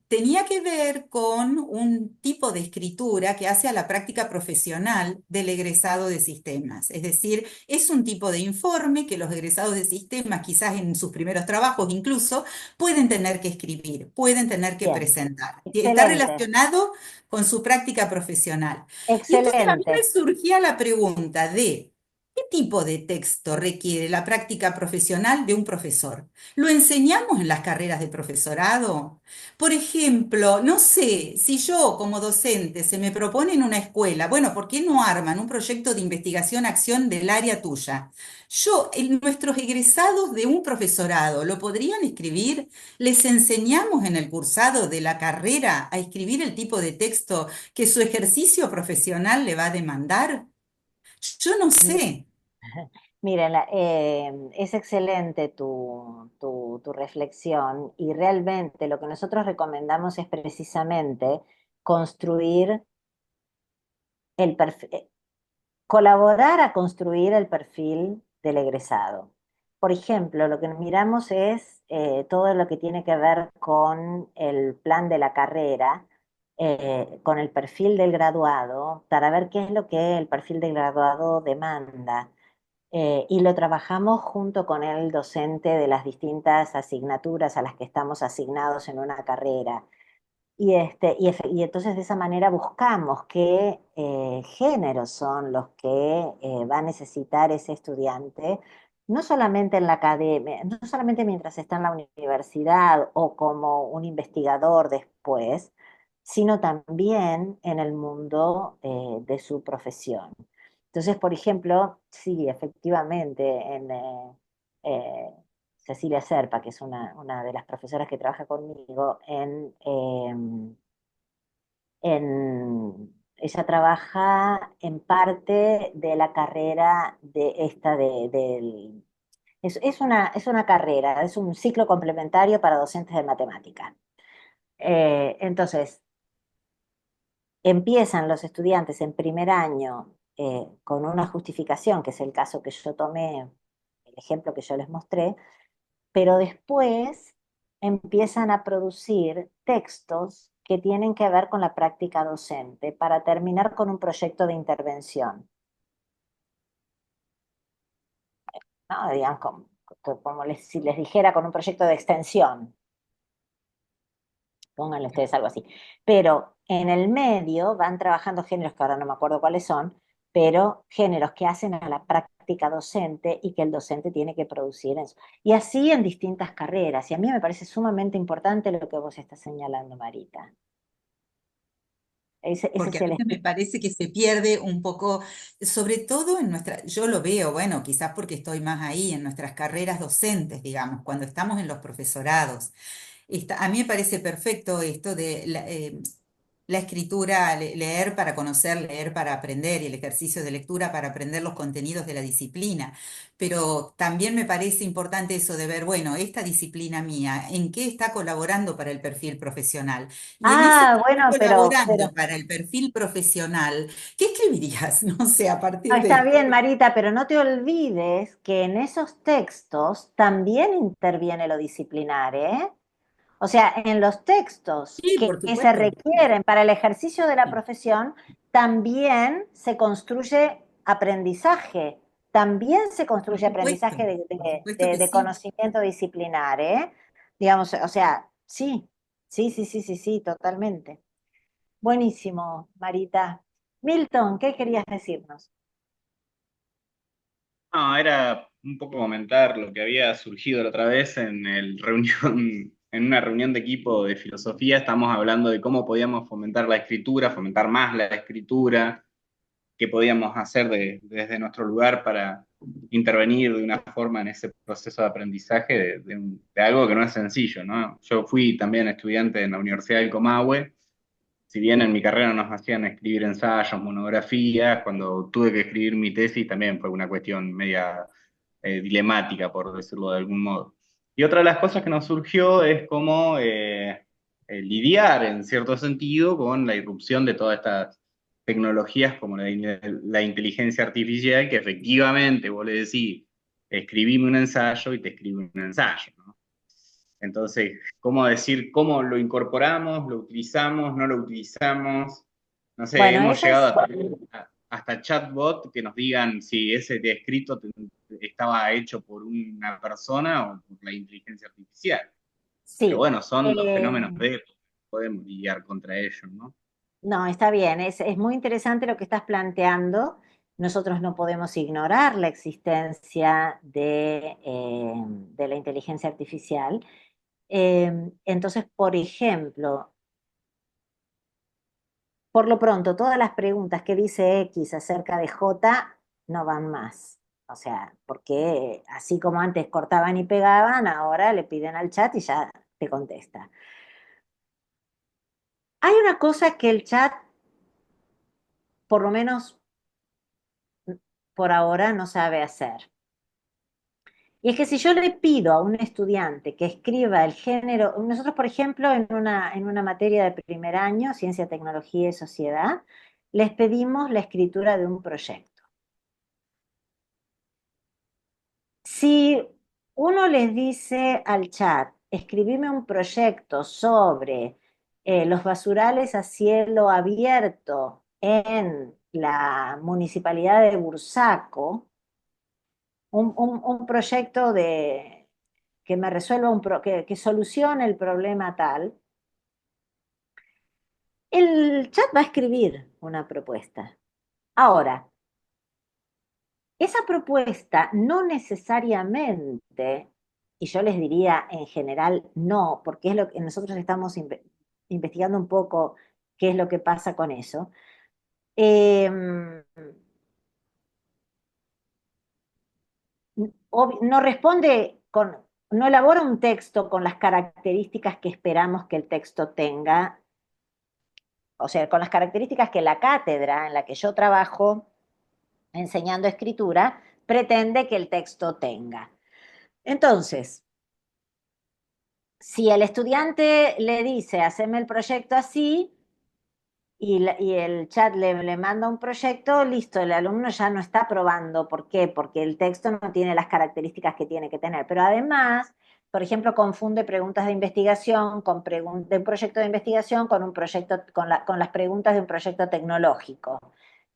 Tenía que ver con un tipo de escritura que hace a la práctica profesional del egresado de sistemas. Es decir, es un tipo de informe que los egresados de sistemas, quizás en sus primeros trabajos incluso, pueden tener que escribir, pueden tener que Bien, presentar. Está excelente, relacionado con su práctica profesional. Y entonces a mí me excelente. surgía la pregunta de, ¿qué tipo de texto requiere la práctica profesional de un profesor? ¿Lo enseñamos en las carreras de profesorado? Por ejemplo, no sé, si yo como docente se me propone en una escuela, bueno, ¿por qué no arman un proyecto de investigación-acción del área tuya? Nuestros egresados de un profesorado, ¿lo podrían escribir? ¿Les enseñamos en el cursado de la carrera a escribir el tipo de texto que su ejercicio profesional le va a demandar? Yo no sé. Miren, es excelente tu reflexión y realmente lo que nosotros recomendamos es precisamente construir el perfil, colaborar a construir el perfil del egresado. Por ejemplo, lo que miramos es todo lo que tiene que ver con el plan de la carrera, con el perfil del graduado, para ver qué es lo que el perfil del graduado demanda. Y lo trabajamos junto con el docente de las distintas asignaturas a las que estamos asignados en una carrera. Y entonces de esa manera buscamos qué géneros son los que va a necesitar ese estudiante, no solamente en la academia, no solamente mientras está en la universidad o como un investigador después, sino también en el mundo de su profesión. Entonces, por ejemplo, sí, efectivamente, eh, Cecilia Serpa, que es una de las profesoras que trabaja conmigo, ella trabaja en parte de la carrera de esta es una carrera, es un ciclo complementario para docentes de matemática. Entonces, empiezan los estudiantes en primer año con una justificación, que es el caso que yo tomé, el ejemplo que yo les mostré, pero después empiezan a producir textos que tienen que ver con la práctica docente para terminar con un proyecto de intervención, ¿no? Digamos, como si les dijera con un proyecto de extensión, pónganle ustedes algo así. Pero en el medio van trabajando géneros que ahora no me acuerdo cuáles son, pero géneros que hacen a la práctica docente y que el docente tiene que producir eso. Y así en distintas carreras. Y a mí me parece sumamente importante lo que vos estás señalando, Marita. Ese Porque es a el veces me parece que se pierde un poco, sobre todo en yo lo veo, bueno, quizás porque estoy más ahí, en nuestras carreras docentes, digamos, cuando estamos en los profesorados. A mí me parece perfecto esto de la escritura, leer para conocer, leer para aprender y el ejercicio de lectura para aprender los contenidos de la disciplina. Pero también me parece importante eso de ver, bueno, esta disciplina mía, ¿en qué está colaborando para el perfil profesional? Y en eso que está bueno, colaborando para el perfil profesional, ¿qué escribirías? No sé, a partir está de... bien, Marita, pero no te olvides que en esos textos también interviene lo disciplinar, ¿eh? O sea, en los textos Sí, que por se supuesto. requieren para el ejercicio de la Sí, profesión, también se construye aprendizaje, también se construye aprendizaje por supuesto que de sí. conocimiento disciplinar, ¿eh? Digamos, o sea, sí, sí, sí, sí, sí, sí, totalmente. Buenísimo, Marita. Milton, ¿qué querías decirnos? No, era un poco comentar lo que había surgido la otra vez en el reunión, en una reunión de equipo de filosofía. Estamos hablando de cómo podíamos fomentar la escritura, fomentar más la escritura, qué podíamos hacer desde nuestro lugar para intervenir de una forma en ese proceso de aprendizaje de algo que no es sencillo, ¿no? Yo fui también estudiante en la Universidad del Comahue. Si bien en mi carrera nos hacían escribir ensayos, monografías, cuando tuve que escribir mi tesis también fue una cuestión media dilemática, por decirlo de algún modo. Y otra de las cosas que nos surgió es cómo lidiar, en cierto sentido, con la irrupción de todas estas tecnologías como la inteligencia artificial, que efectivamente vos le decís, escribime un ensayo y te escribe un ensayo, ¿no? Entonces, ¿cómo decir cómo lo incorporamos, lo utilizamos, no lo utilizamos? No sé, Bueno, hemos esa es, llegado hasta chatbot que nos digan si ese de escrito estaba hecho por una persona o por la inteligencia artificial. Que sí. bueno, son los Eh, fenómenos de época, podemos lidiar contra ellos, ¿no? No, está bien, es muy interesante lo que estás planteando. Nosotros no podemos ignorar la existencia de la inteligencia artificial. Entonces, por ejemplo, por lo pronto, todas las preguntas que dice X acerca de J no van más. O sea, porque así como antes cortaban y pegaban, ahora le piden al chat y ya te contesta. Hay una cosa que el chat, por lo menos por ahora, no sabe hacer. Y es que si yo le pido a un estudiante que escriba el género, nosotros, por ejemplo, en una materia de primer año, Ciencia, Tecnología y Sociedad, les pedimos la escritura de un proyecto. Si uno les dice al chat, escribime un proyecto sobre los basurales a cielo abierto en la municipalidad de Bursaco, un proyecto que me resuelva que solucione el problema tal, el chat va a escribir una propuesta. Ahora, esa propuesta no necesariamente, y yo les diría en general no, porque es lo que nosotros estamos investigando un poco qué es lo que pasa con eso, eh, no responde no elabora un texto con las características que esperamos que el texto tenga, o sea, con las características que la cátedra en la que yo trabajo enseñando escritura pretende que el texto tenga. Entonces, si el estudiante le dice, haceme el proyecto así, y el chat le manda un proyecto, listo, el alumno ya no está probando. ¿Por qué? Porque el texto no tiene las características que tiene que tener. Pero además, por ejemplo, confunde preguntas de investigación de un proyecto de investigación con un proyecto, con las preguntas de un proyecto tecnológico,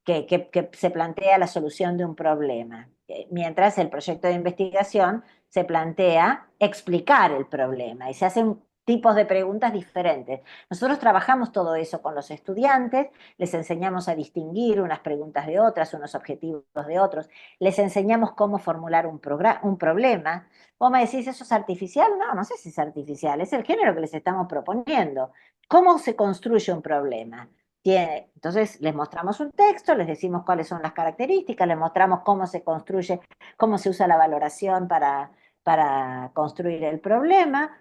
que se plantea la solución de un problema. Mientras el proyecto de investigación se plantea explicar el problema y se hacen tipos de preguntas diferentes. Nosotros trabajamos todo eso con los estudiantes, les enseñamos a distinguir unas preguntas de otras, unos objetivos de otros, les enseñamos cómo formular un problema. Vos me decís, ¿eso es artificial? No, no sé si es artificial, es el género que les estamos proponiendo. ¿Cómo se construye un problema? Entonces les mostramos un texto, les decimos cuáles son las características, les mostramos cómo se construye, cómo se usa la valoración para construir el problema.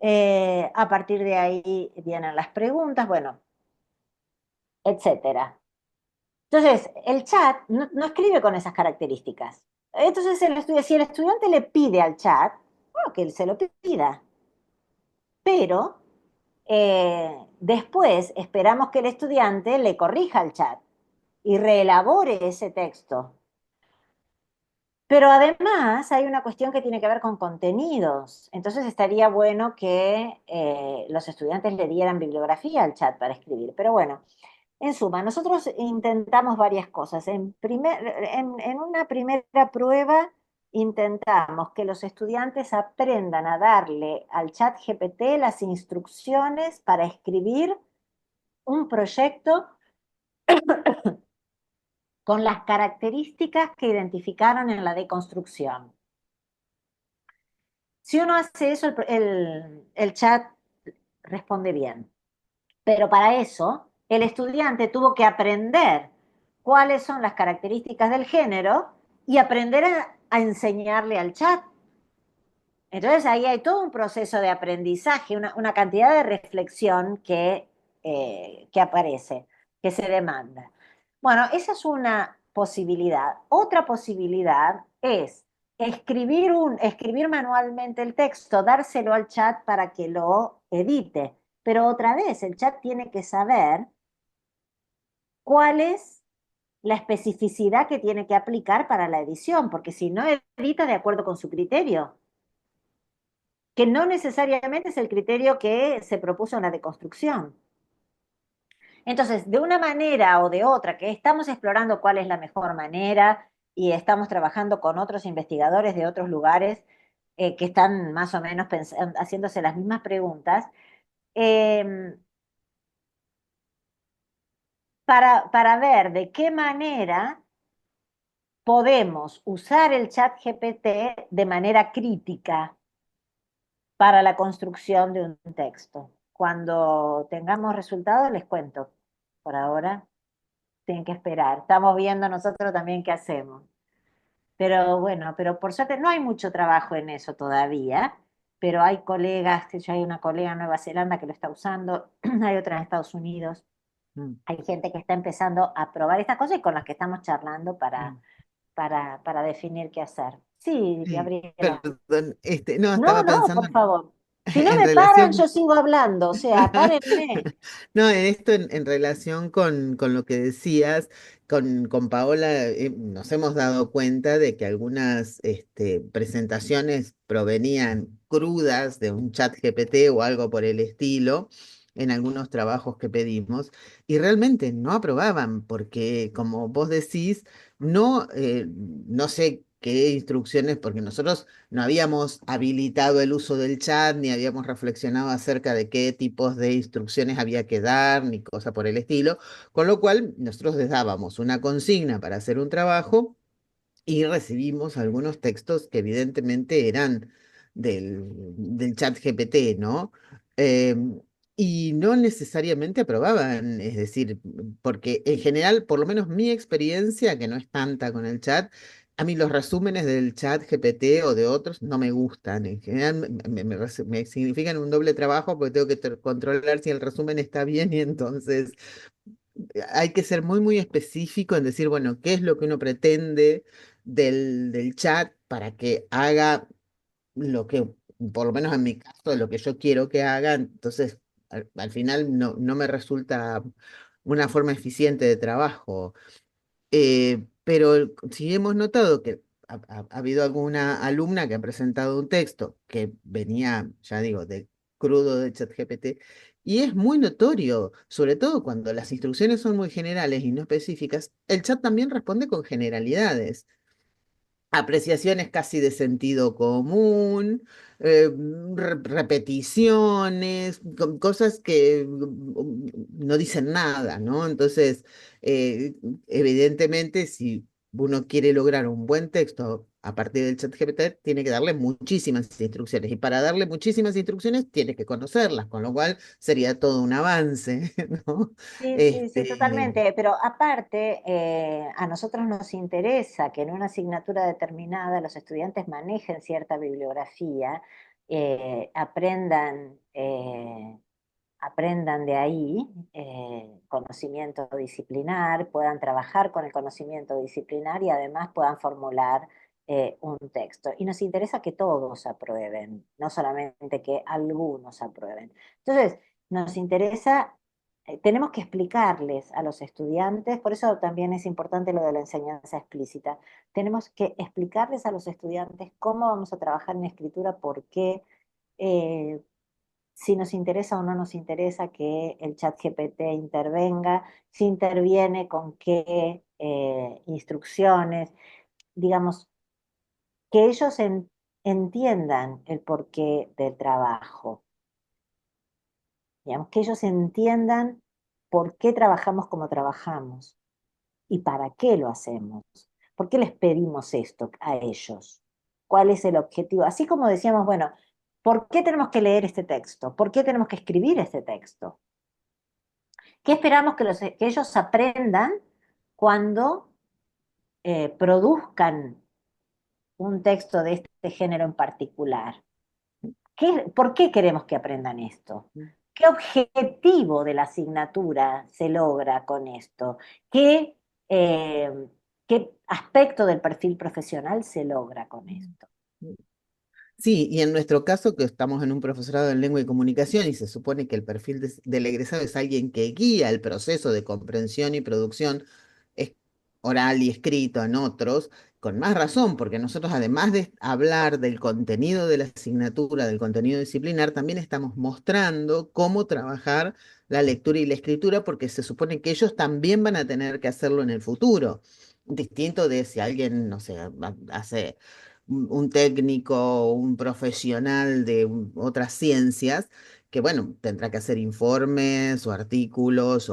A partir de ahí vienen las preguntas, bueno, etcétera. Entonces, el chat no escribe con esas características. Entonces, si el estudiante le pide al chat, bueno, que él se lo pida. Pero después esperamos que el estudiante le corrija al chat y reelabore ese texto. Pero además hay una cuestión que tiene que ver con contenidos. Entonces estaría bueno que los estudiantes le dieran bibliografía al chat para escribir. Pero bueno, en suma, nosotros intentamos varias cosas. En una primera prueba intentamos que los estudiantes aprendan a darle al chat GPT las instrucciones para escribir un proyecto con las características que identificaron en la deconstrucción. Si uno hace eso, el chat responde bien. Pero para eso, el estudiante tuvo que aprender cuáles son las características del género y aprender a enseñarle al chat. Entonces ahí hay todo un proceso de aprendizaje, una cantidad de reflexión que aparece, que se demanda. Bueno, esa es una posibilidad. Otra posibilidad es escribir manualmente el texto, dárselo al chat para que lo edite. Pero otra vez, el chat tiene que saber cuál es la especificidad que tiene que aplicar para la edición, porque si no edita de acuerdo con su criterio, que no necesariamente es el criterio que se propuso en la deconstrucción. Entonces, de una manera o de otra, que estamos explorando cuál es la mejor manera y estamos trabajando con otros investigadores de otros lugares que están más o menos haciéndose las mismas preguntas, eh, para ver de qué manera podemos usar el chat GPT de manera crítica para la construcción de un texto. Cuando tengamos resultados les cuento. Por ahora tienen que esperar. Estamos viendo nosotros también qué hacemos. Pero bueno, pero por suerte no hay mucho trabajo en eso todavía, pero hay colegas, yo hay una colega en Nueva Zelanda que lo está usando, hay otra en Estados Unidos, Mm, hay gente que está empezando a probar estas cosas y con las que estamos charlando mm. para definir qué hacer. Sí, Sí, Gabriela. perdón, no, No, estaba no, pensando por favor. Si no en me paran, relación. yo sigo hablando, o sea, párenme. No, en esto en relación con lo que decías, con Paola nos hemos dado cuenta de que algunas presentaciones provenían crudas de un chat GPT o algo por el estilo en algunos trabajos que pedimos y realmente no aprobaban porque como vos decís, no sé qué instrucciones, porque nosotros no habíamos habilitado el uso del chat, ni habíamos reflexionado acerca de qué tipos de instrucciones había que dar, ni cosa por el estilo, con lo cual nosotros les dábamos una consigna para hacer un trabajo y recibimos algunos textos que evidentemente eran del chat GPT, ¿no? Y no necesariamente aprobaban, es decir, porque en general, por lo menos mi experiencia, que no es tanta con el chat, a mí los resúmenes del chat GPT o de otros no me gustan. En general me significan un doble trabajo porque tengo que controlar si el resumen está bien y entonces hay que ser muy, muy específico en decir, bueno, qué es lo que uno pretende del chat para que haga lo que, por lo menos en mi caso, lo que yo quiero que haga. Entonces, al final no me resulta una forma eficiente de trabajo. Pero sí hemos notado que ha habido alguna alumna que ha presentado un texto que venía, ya digo, de crudo de ChatGPT, y es muy notorio, sobre todo cuando las instrucciones son muy generales y no específicas, el chat también responde con generalidades apreciaciones casi de sentido común, repeticiones, cosas que no dicen nada, ¿no? Entonces, evidentemente, si uno quiere lograr un buen texto a partir del ChatGPT, tiene que darle muchísimas instrucciones. Y para darle muchísimas instrucciones, tiene que conocerlas, con lo cual sería todo un avance, ¿no? Sí, sí, sí, Este, totalmente. Pero aparte, a nosotros nos interesa que en una asignatura determinada los estudiantes manejen cierta bibliografía, aprendan de ahí conocimiento disciplinar, puedan trabajar con el conocimiento disciplinar y además puedan formular un texto. Y nos interesa que todos aprueben, no solamente que algunos aprueben. Entonces, nos interesa, tenemos que explicarles a los estudiantes, por eso también es importante lo de la enseñanza explícita, tenemos que explicarles a los estudiantes cómo vamos a trabajar en escritura, por qué, eh, si nos interesa o no nos interesa que el chat GPT intervenga, si interviene con qué instrucciones, digamos, que ellos entiendan el porqué del trabajo, digamos, que ellos entiendan por qué trabajamos como trabajamos y para qué lo hacemos, por qué les pedimos esto a ellos, cuál es el objetivo, así como decíamos, bueno, ¿por qué tenemos que leer este texto? ¿Por qué tenemos que escribir este texto? ¿Qué esperamos que ellos aprendan cuando produzcan un texto de este género en particular? ¿Por qué queremos que aprendan esto? ¿Qué objetivo de la asignatura se logra con esto? Eh, ¿Qué aspecto del perfil profesional se logra con esto? Sí, y en nuestro caso, que estamos en un profesorado en lengua y comunicación, y se supone que el perfil del egresado es alguien que guía el proceso de comprensión y producción oral y escrito en otros, con más razón, porque nosotros, además de hablar del contenido de la asignatura, del contenido disciplinar, también estamos mostrando cómo trabajar la lectura y la escritura, porque se supone que ellos también van a tener que hacerlo en el futuro. Distinto de si alguien, no sé, hace un técnico, un profesional de otras ciencias, que bueno, tendrá que hacer informes o artículos,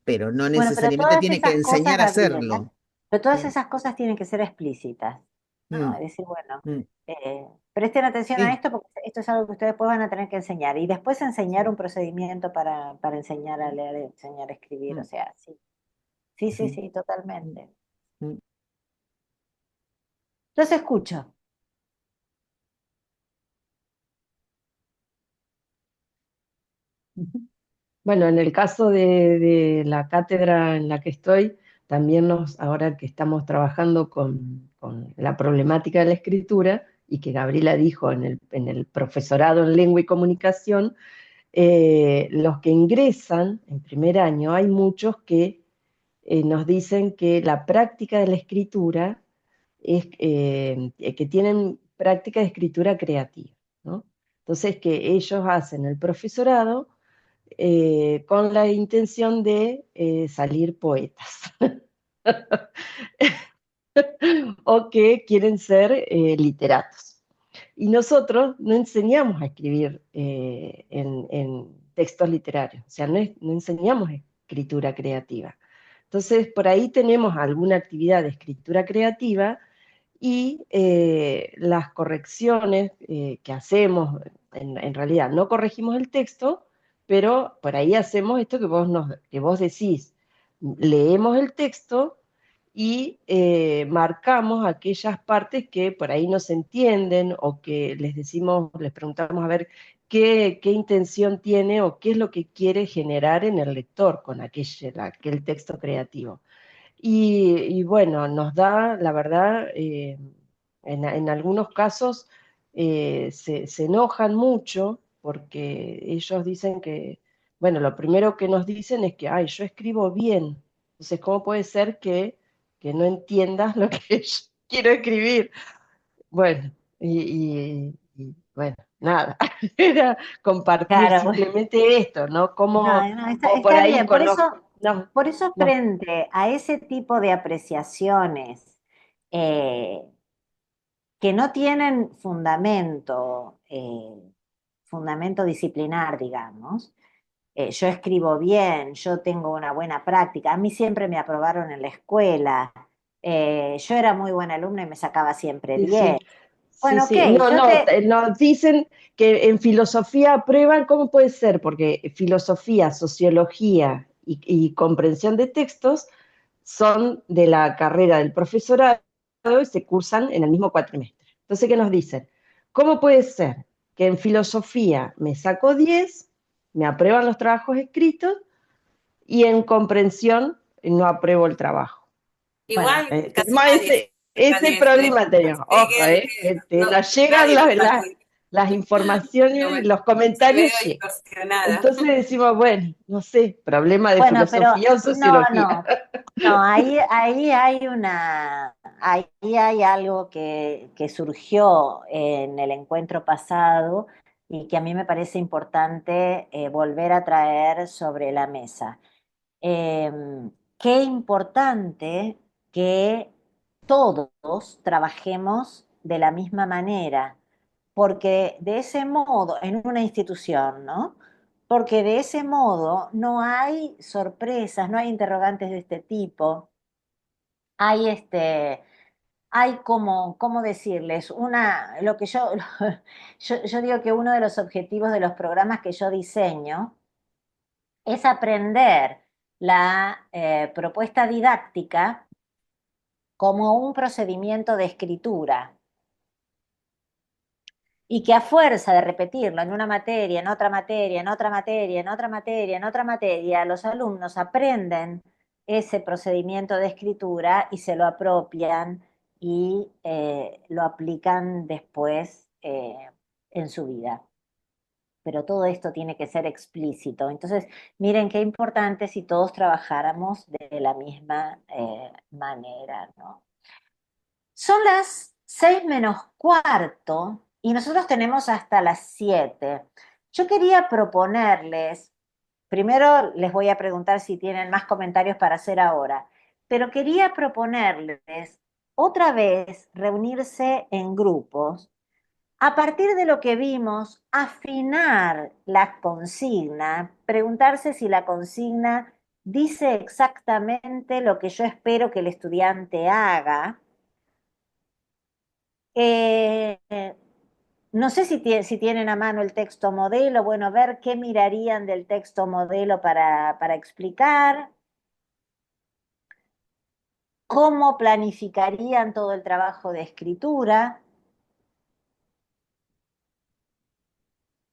pero no Bueno, pero necesariamente todas tiene que esas cosas, enseñar a Gabriela, hacerlo. pero todas Mm, esas cosas tienen que ser explícitas, ¿no? mm, Es decir, bueno, mm. presten atención a Sí, esto porque esto es algo que ustedes después van a tener que enseñar y después enseñar un procedimiento para enseñar a leer, enseñar a escribir, o mm, sea, sí, sí, sí, sí, sí, mm, totalmente. mm. Los escucho. Bueno, en el caso de la cátedra en la que estoy, también ahora que estamos trabajando con la problemática de la escritura, y que Gabriela dijo en el profesorado en lengua y comunicación, los que ingresan en primer año, hay muchos que nos dicen que la práctica de la escritura es que tienen práctica de escritura creativa, ¿no? Entonces, que ellos hacen el profesorado con la intención de salir poetas o que quieren ser literatos. Y nosotros no enseñamos a escribir en textos literarios, o sea, no enseñamos escritura creativa. Entonces, por ahí tenemos alguna actividad de escritura creativa y las correcciones que hacemos, en realidad no corregimos el texto, pero por ahí hacemos esto que vos decís, leemos el texto y marcamos aquellas partes que por ahí no se entienden o que les preguntamos a ver qué intención tiene o qué es lo que quiere generar en el lector con aquel texto creativo. Y bueno, nos da, la verdad, en algunos casos se enojan mucho porque ellos dicen que, bueno, lo primero que nos dicen es que, ay, yo escribo bien. Entonces, ¿cómo puede ser que no entiendas lo que yo quiero escribir? Bueno, bueno, nada, era compartir Claro, bueno, simplemente esto, ¿no? no, no, está, Como por está ahí bien. Por conozco, eso, no, por eso no. frente a ese tipo de apreciaciones eh, que no tienen fundamento disciplinar, digamos. Yo escribo bien, yo tengo una buena práctica, a mí siempre me aprobaron en la escuela. Yo era muy buena alumna y me sacaba siempre Sí, 10. sí, sí, Bueno, ok, sí. No, yo no, te... nos dicen que en filosofía aprueban, ¿cómo puede ser? Porque filosofía, sociología y comprensión de textos son de la carrera del profesorado y se cursan en el mismo cuatrimestre. Entonces, ¿qué nos dicen? ¿Cómo puede ser que en filosofía me saco 10, me aprueban los trabajos escritos y en comprensión no apruebo el trabajo? Bueno, Igual casi tenemos nadie saca ese 10, ¿eh? problema, tenemos. Así Ojo, que no, nos llegan nadie lo saca. las Yo informaciones, los soy medio comentarios llegan. distorsionada. Entonces decimos, bueno, no sé, problema de Bueno, pero filosofía o no, sociología. no, ahí hay ahí hay algo que surgió en el encuentro pasado y que a mí me parece importante volver a traer sobre la mesa. Qué importante que todos trabajemos de la misma manera, porque de ese modo, en una institución, ¿no? Porque de ese modo no hay sorpresas, no hay interrogantes de este tipo, hay hay como, ¿cómo decirles? Lo que yo digo que uno de los objetivos de los programas que yo diseño es aprender la propuesta didáctica como un procedimiento de escritura y que a fuerza de repetirlo en una materia, en otra materia, en otra materia, en otra materia, en otra materia, los alumnos aprenden ese procedimiento de escritura y se lo apropian y lo aplican después en su vida. Pero todo esto tiene que ser explícito. Entonces, miren qué importante si todos trabajáramos de la misma manera, ¿no? Son las 6 menos cuarto y nosotros tenemos hasta las 7. Yo quería proponerles, primero les voy a preguntar si tienen más comentarios para hacer ahora, pero quería proponerles otra vez reunirse en grupos a partir de lo que vimos, afinar la consigna, preguntarse si la consigna dice exactamente lo que yo espero que el estudiante haga. Eh, no sé si tienen a mano el texto modelo, bueno, ver qué mirarían del texto modelo para explicar, cómo planificarían todo el trabajo de escritura.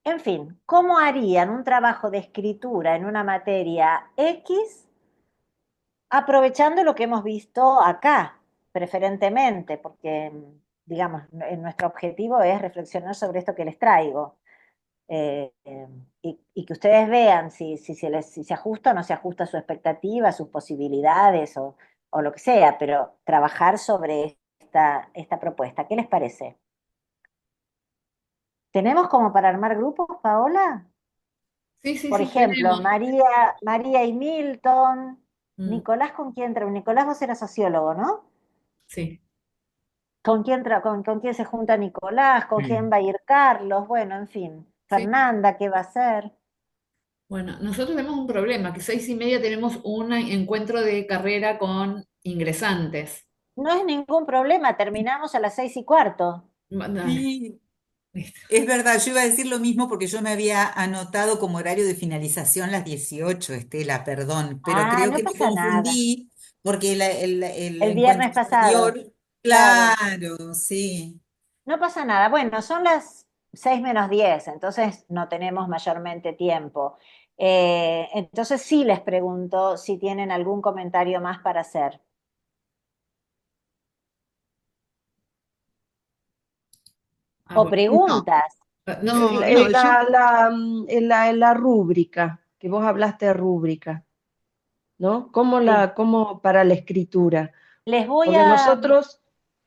En fin, ¿cómo harían un trabajo de escritura en una materia X aprovechando lo que hemos visto acá, preferentemente, porque, digamos, nuestro objetivo es reflexionar sobre esto que les traigo y que ustedes vean si se ajusta o no se ajusta a su expectativa, a sus posibilidades o lo que sea, pero trabajar sobre esta propuesta. ¿Qué les parece? ¿Tenemos como para armar grupos, Paola? Sí, sí, Por sí, ejemplo, tenemos. María y Milton. Mm, Nicolás, ¿con quién entra? Nicolás, vos eras sociólogo, ¿no? sí. ¿Con quién se junta Nicolás? ¿Con quién Mm. va a ir Carlos? Bueno, en fin. Sí. Fernanda, ¿qué va a hacer? Bueno, nosotros tenemos un problema, que 6:30 tenemos un encuentro de carrera con ingresantes. No es ningún problema, terminamos a las 6:15. Dale, Sí, listo. es verdad, yo iba a decir lo mismo porque yo me había anotado como horario de finalización las 18, Estela, perdón, pero Ah, creo no que me pasa nada. confundí porque el El encuentro viernes pasado, anterior, claro. claro, sí. No pasa nada. Bueno, son las 6 menos 10, entonces no tenemos mayormente tiempo. Entonces sí les pregunto si tienen algún comentario más para hacer. Ah, O bueno. No, preguntas. No, no, yo, En la rúbrica, que vos hablaste de rúbrica, ¿no? Sí. ¿Cómo para la escritura? Les voy Porque a...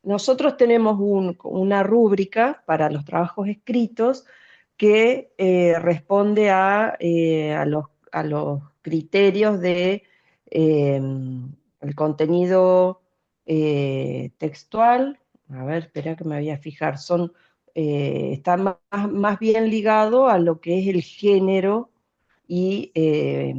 nosotros tenemos una rúbrica para los trabajos escritos que responde a los criterios de el contenido textual. A ver, espera que me voy a fijar. Está más bien ligado a lo que es el género y eh,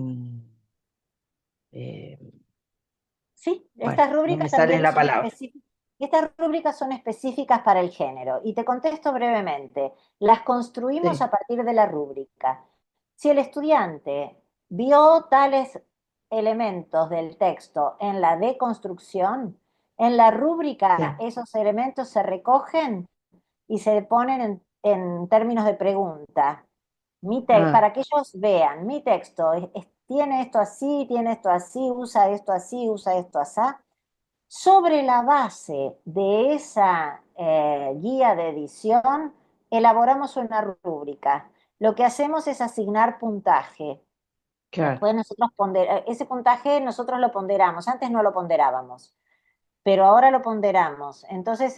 Sí, Bueno, estas no me rúbricas sale también la son palabra. específicas. Estas rúbricas son específicas para el género y te contesto brevemente. Las construimos Sí, a partir de la rúbrica. Si el estudiante vio tales elementos del texto en la deconstrucción, en la rúbrica sí. esos elementos se recogen y se ponen en términos de pregunta. Ah, Para que ellos vean, mi texto tiene esto así, usa esto así. Sobre la base de esa guía de edición, elaboramos una rúbrica. Lo que hacemos es asignar puntaje. claro. Después ese puntaje nosotros lo ponderamos. Antes no lo ponderábamos, pero ahora lo ponderamos. Entonces,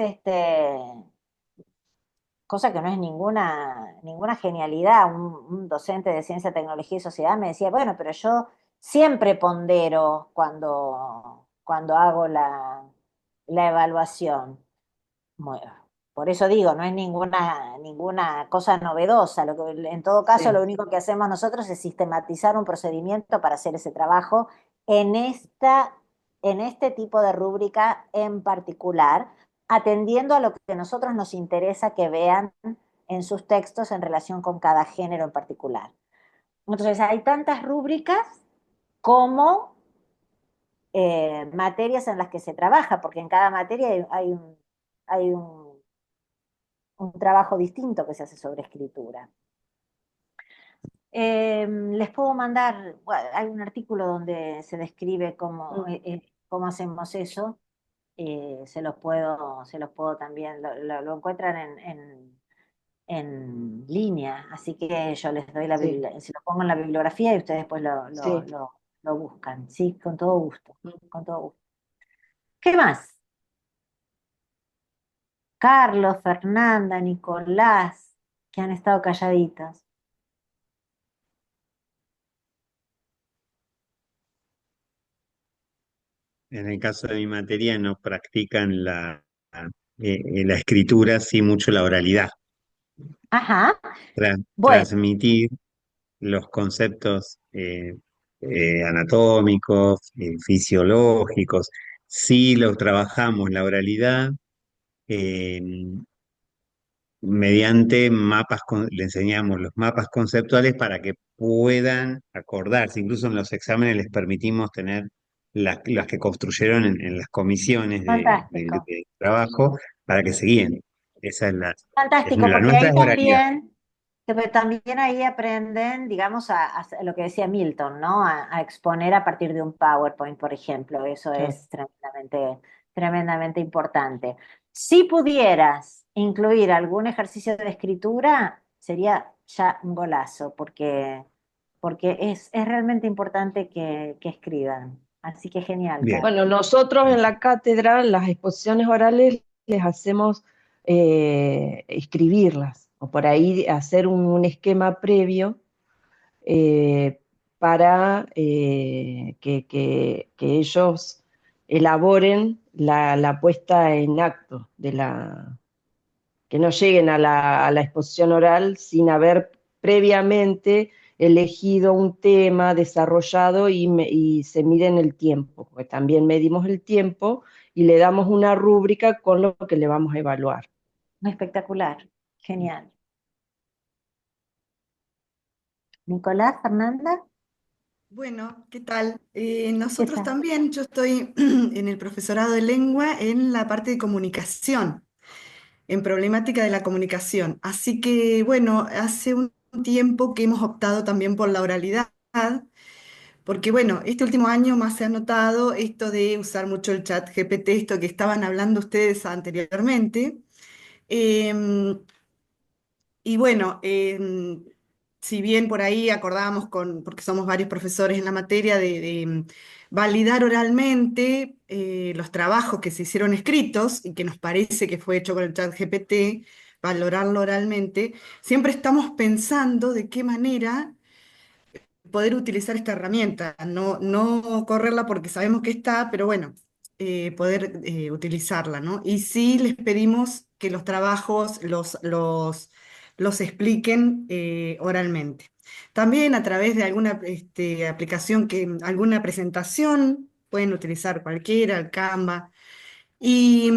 cosa que no es ninguna genialidad. Un docente de ciencia, tecnología y sociedad me decía, bueno, pero yo siempre pondero cuando hago la evaluación. Bueno, por eso digo, no es ninguna cosa novedosa. En todo caso, lo Sí, único que hacemos nosotros es sistematizar un procedimiento para hacer ese trabajo en este tipo de rúbrica en particular, atendiendo a lo que a nosotros nos interesa que vean en sus textos en relación con cada género en particular. Entonces, hay tantas rúbricas como materias en las que se trabaja, porque en cada materia hay un trabajo distinto que se hace sobre escritura. Les puedo mandar, bueno, hay un artículo donde se describe mm, cómo hacemos eso. Se los puedo también, lo encuentran en línea, así que yo les doy sí, se lo pongo en la bibliografía y ustedes después sí. lo buscan, sí, con todo gusto, Mm. con todo gusto. ¿Qué más? Carlos, Fernanda, Nicolás, que han estado calladitos. En el caso de mi materia no practican la escritura, sí mucho la oralidad. Ajá, bueno, Transmitir los conceptos anatómicos, fisiológicos. Sí los trabajamos la oralidad eh, mediante mapas, le enseñamos los mapas conceptuales para que puedan acordarse. Incluso en los exámenes les permitimos tener las que construyeron en las comisiones fantástico. de trabajo para que se guíen. Esa Fantástico, la porque nuestra ahí es oralidad. también ahí aprenden, digamos, a hacer lo que decía Milton, ¿no? A exponer a partir de un PowerPoint, por ejemplo. Eso Claro. es tremendamente importante. Si pudieras incluir algún ejercicio de escritura, sería ya un golazo, porque es realmente importante que escriban. Así que genial, Bien. Carlos. Bueno, nosotros en la cátedra, las exposiciones orales, les hacemos escribirlas, o por ahí hacer un esquema previo eh, para que ellos elaboren la puesta en acto que no lleguen a la exposición oral sin haber previamente elegido un tema desarrollado y se miden el tiempo, porque también medimos el tiempo y le damos una rúbrica con lo que le vamos a evaluar. Espectacular, genial. Nicolás, Fernanda, Bueno, ¿qué tal? ¿qué Nosotros tal? también, yo estoy en el profesorado de lengua en la parte de comunicación, en problemática de la comunicación. Así que, bueno, hace un tiempo que hemos optado también por la oralidad, porque, bueno, este último año más se ha notado esto de usar mucho el chat GPT, esto que estaban hablando ustedes anteriormente. Em, Y bueno, si bien por ahí acordábamos porque somos varios profesores en la materia, de validar oralmente los trabajos que se hicieron escritos y que nos parece que fue hecho con el chat GPT, valorarlo oralmente, siempre estamos pensando de qué manera poder utilizar esta herramienta, no correrla porque sabemos que está, pero bueno, poder utilizarla, ¿no? Y sí les pedimos que los trabajos los expliquen oralmente. También a través de alguna aplicación, alguna presentación pueden utilizar cualquiera, el Canva. Y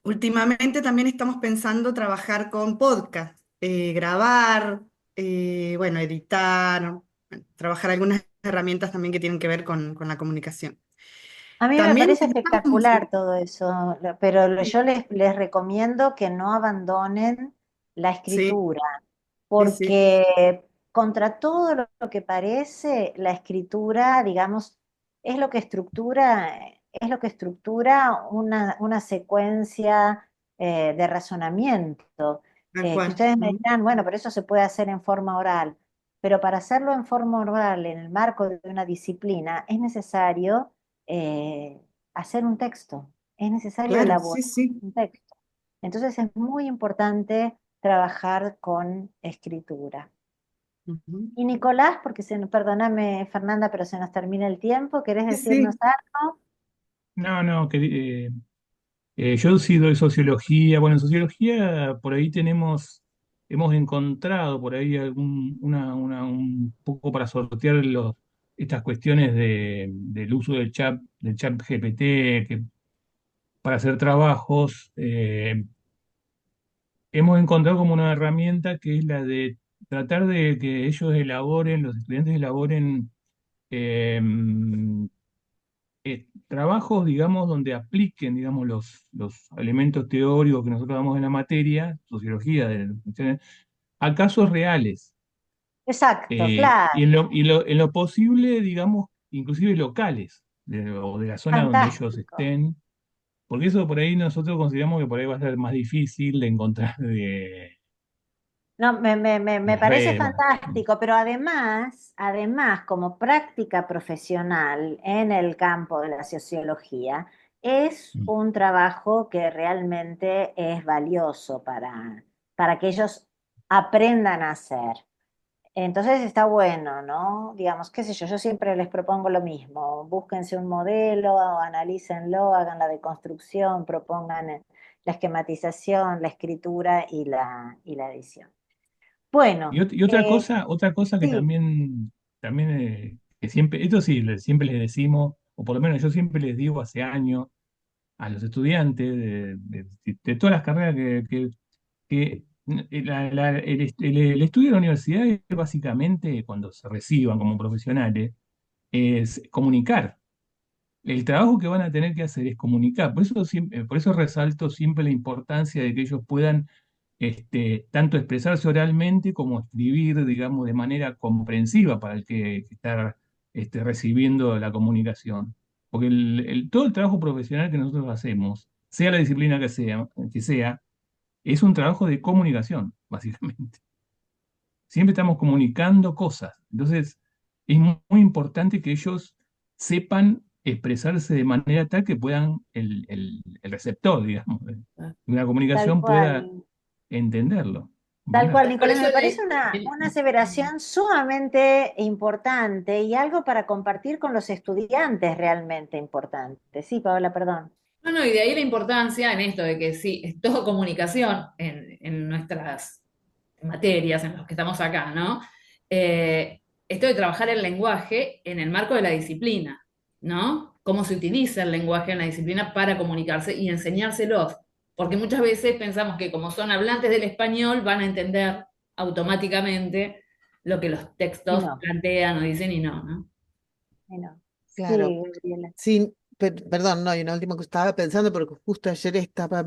últimamente también estamos pensando trabajar con podcast, grabar, bueno, editar, bueno, trabajar algunas herramientas también que tienen que ver con la comunicación. A mí me También parece pensamos, espectacular todo eso, pero sí, yo les recomiendo que no abandonen la sí, escritura, sí, sí, porque contra todo lo que parece, la escritura, digamos, es lo que estructura una secuencia de razonamiento. tal Que cual. ustedes me dirán, bueno, pero eso se puede hacer en forma oral, pero para hacerlo en forma oral, en el marco de una disciplina, es necesario eh, hacer un texto, es necesario Claro, sí, elaborar sí. un texto. Entonces es muy importante trabajar con escritura. Ujú. Y Nicolás, porque perdóname Fernanda, pero se nos termina el tiempo, ¿querés Sí, decirnos sí. algo? No, no, yo sí doy sociología. Bueno, en sociología por ahí hemos encontrado por ahí un poco para sortear estas cuestiones del uso del chat GPT, que para hacer trabajos, hemos encontrado como una herramienta que es la de tratar de que los estudiantes elaboren eh, trabajos, digamos, donde apliquen, digamos, los elementos teóricos que nosotros damos en la materia, sociología, a casos reales. Exacto, Y claro, en lo posible, digamos, inclusive locales, o de la zona donde ellos fantástico. estén, porque eso por ahí nosotros consideramos que por ahí va a ser más difícil de encontrar No, en me las parece redes. Bueno. fantástico, pero además, como práctica profesional en el campo de la sociología, es Mm. un trabajo que realmente es valioso para que ellos aprendan a hacer. Entonces está bueno, ¿no? Digamos, qué sé yo siempre les propongo lo mismo. Búsquense un modelo, analícenlo, hagan la deconstrucción, propongan la esquematización, la escritura y la edición. Bueno, Y otra cosa que sí, que siempre, esto sí, siempre les decimos, o por lo menos yo siempre les digo hace años a los estudiantes de todas las carreras que el estudio de la universidad es básicamente, cuando se reciban como profesionales, es comunicar. El trabajo que van a tener que hacer es comunicar. Por eso resalto siempre la importancia de que ellos puedan tanto expresarse oralmente como escribir, digamos, de manera comprensiva para el que está recibiendo la comunicación. Porque todo el trabajo profesional que nosotros hacemos, sea la disciplina que sea, es un trabajo de comunicación, básicamente. Siempre estamos comunicando cosas. Entonces, es muy importante que ellos sepan expresarse de manera tal que puedan, el receptor, digamos, de una tal comunicación pueda cual. entenderlo. Tal ¿Verdad? cual, Por Nicolás, eso me parece una aseveración sumamente importante y algo para compartir con los estudiantes realmente importante. Sí, Paola, perdón. no, no, y de ahí la importancia en esto de que sí, es todo comunicación en nuestras materias, en los que estamos acá, ¿no? Esto de trabajar el lenguaje en el marco de la disciplina, ¿no? Cómo se utiliza el lenguaje en la disciplina para comunicarse y enseñárselos. Porque muchas veces pensamos que como son hablantes del español van a entender automáticamente lo que los Y textos no, plantean o dicen y no, ¿no? y no. Claro. Sí, Gabriela. Sí, perdón, no, y una última que estaba pensando, porque justo ayer estaba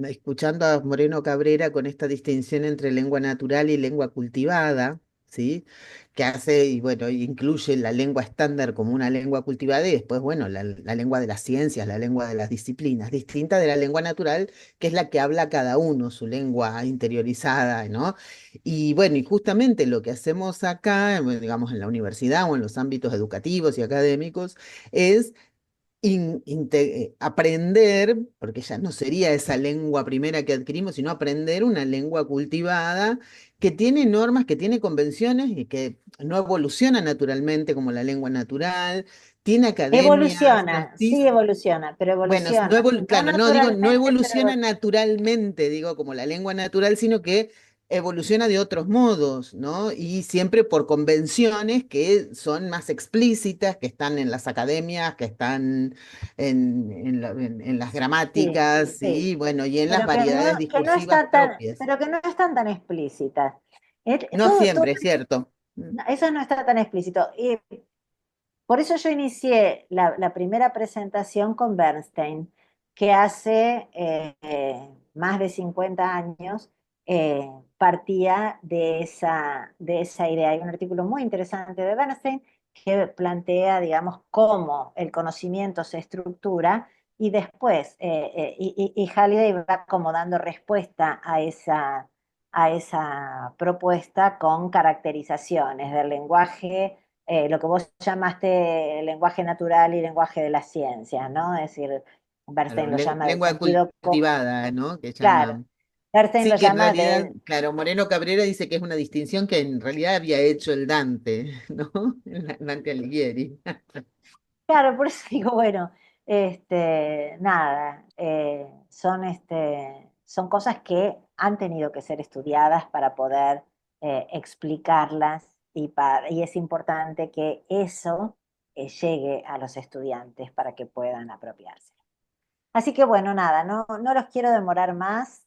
escuchando a Moreno Cabrera con esta distinción entre lengua natural y lengua cultivada, ¿sí? Que hace, y bueno, incluye la lengua estándar como una lengua cultivada y después, bueno, la lengua de las ciencias, la lengua de las disciplinas, distinta de la lengua natural, que es la que habla cada uno, su lengua interiorizada, ¿no? Y bueno, y justamente lo que hacemos acá, digamos, en la universidad o en los ámbitos educativos y académicos, es aprender, porque ya no sería esa lengua primera que adquirimos, sino aprender una lengua cultivada que tiene normas, que tiene convenciones y que no evoluciona naturalmente como la lengua natural, tiene academias, Evoluciona, sí justicia. evoluciona, pero Bueno, evoluciona, no claro, no digo, no naturalmente, pero evoluciona naturalmente, digo, como la lengua natural, sino que evoluciona de otros modos, ¿no? Y siempre por convenciones que son más explícitas, que están en las academias, que están en las Sí, gramáticas, sí. y bueno, y en las Pero que variedades no discursivas está tan, propias. pero que no están tan explícitas. No Todo siempre, es cierto. eso no está tan explícito. Y por eso yo inicié la primera presentación con Bernstein, que hace más de 50 años partía de esa idea. Hay un artículo muy interesante de Bernstein que plantea, digamos, cómo el conocimiento se estructura y después, y Halliday va como dando respuesta a esa propuesta con caracterizaciones del lenguaje, lo que vos llamaste lenguaje natural y lenguaje de las ciencias, ¿no? Es decir, Claro, Bernstein lo llama del lengua sentido, cultivada, ¿no? Que claro, llaman. Bernstein lo Sí, que en llama realidad, de, claro, Moreno Cabrera dice que es una distinción que en realidad había hecho el Dante, ¿no? Dante Alighieri. claro, por eso digo, bueno, nada, son cosas que han tenido que ser estudiadas para poder explicarlas y es importante que eso llegue a los estudiantes para que puedan apropiarse. Así que bueno, nada, no los quiero demorar más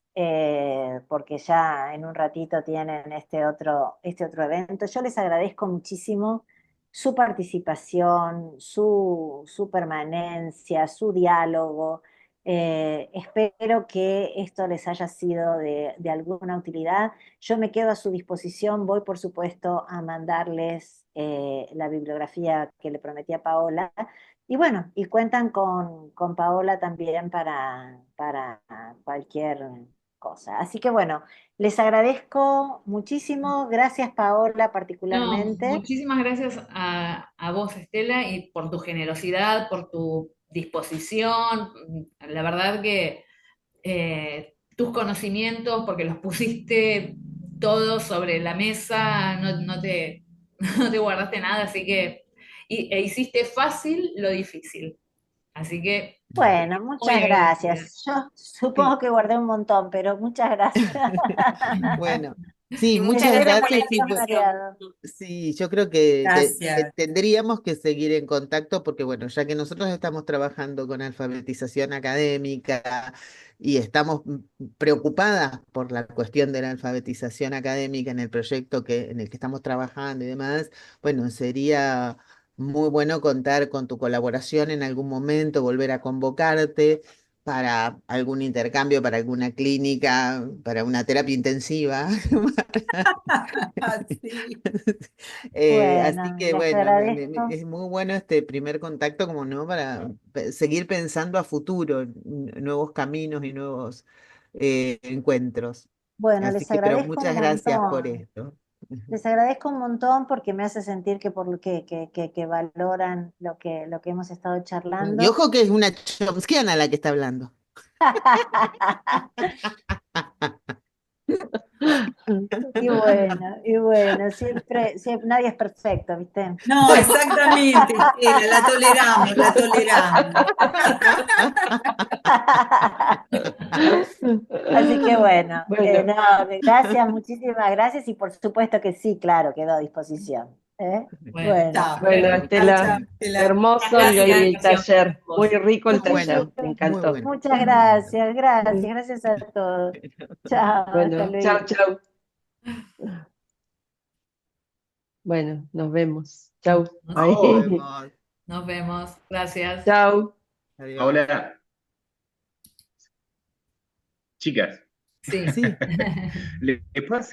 porque ya en un ratito tienen este otro evento. Yo les agradezco muchísimo su participación, su permanencia, su diálogo. Espero que esto les haya sido de alguna utilidad. Yo me quedo a su disposición. Voy, por supuesto, a mandarles la bibliografía que le prometí a Paola. Y bueno, y cuentan con Paola también para cualquier cosa. Así que bueno, les agradezco muchísimo. Gracias, Paola, No, particularmente. muchísimas gracias a vos, Estela, y por tu generosidad, por tu disposición. La verdad que tus conocimientos, porque los pusiste todos sobre la mesa, no te guardaste nada, así que, e hiciste fácil lo difícil. Así que, Bueno, muy muchas agradecida. gracias. Yo Sí. supongo que guardé un montón, pero muchas gracias. Bueno, Y sí, muchas muchas gracias por la gracias. Sí, fue, invitación. Mareado. sí, yo creo que Gracias. tendríamos que seguir en contacto porque, bueno, ya que nosotros estamos trabajando con alfabetización académica y estamos preocupadas por la cuestión de la alfabetización académica en el proyecto en el que estamos trabajando y demás, bueno, sería muy bueno contar con tu colaboración en algún momento, volver a convocarte para algún intercambio, para alguna clínica, para una terapia intensiva. Sí. Así Bueno, que les bueno, agradezco. es muy bueno este primer contacto, como no, para seguir pensando a futuro, nuevos caminos y nuevos encuentros. Bueno, Así les que, pero agradezco un muchas gracias por montón. esto. Les agradezco un montón porque me hace sentir que por que valoran lo que hemos estado Y charlando. ojo que es una chomskiana la que está hablando. Y bueno, siempre nadie es perfecto, ¿viste? No, exactamente, Estela, la toleramos, la toleramos. Así que bueno, Bueno, no, gracias, muchísimas gracias y por supuesto que sí, claro, quedo a disposición. ¿Eh? Bueno, Bueno, Chao, bueno, bueno, chao, chao, Estela, Estela. hermoso gracias, el invitación taller, por muy vos. rico el Bueno, taller, me muchísimas, muy encantó. bueno. muchas gracias, gracias a todos. Chao, hasta Bueno, chao, luego. chao. Bueno, nos vemos. Chau. Nos, Nos Ahí. vemos. nos vemos. Gracias. Chau. Adiós. Ahora, chicas, Sí. Sí. ¿le puedo hacer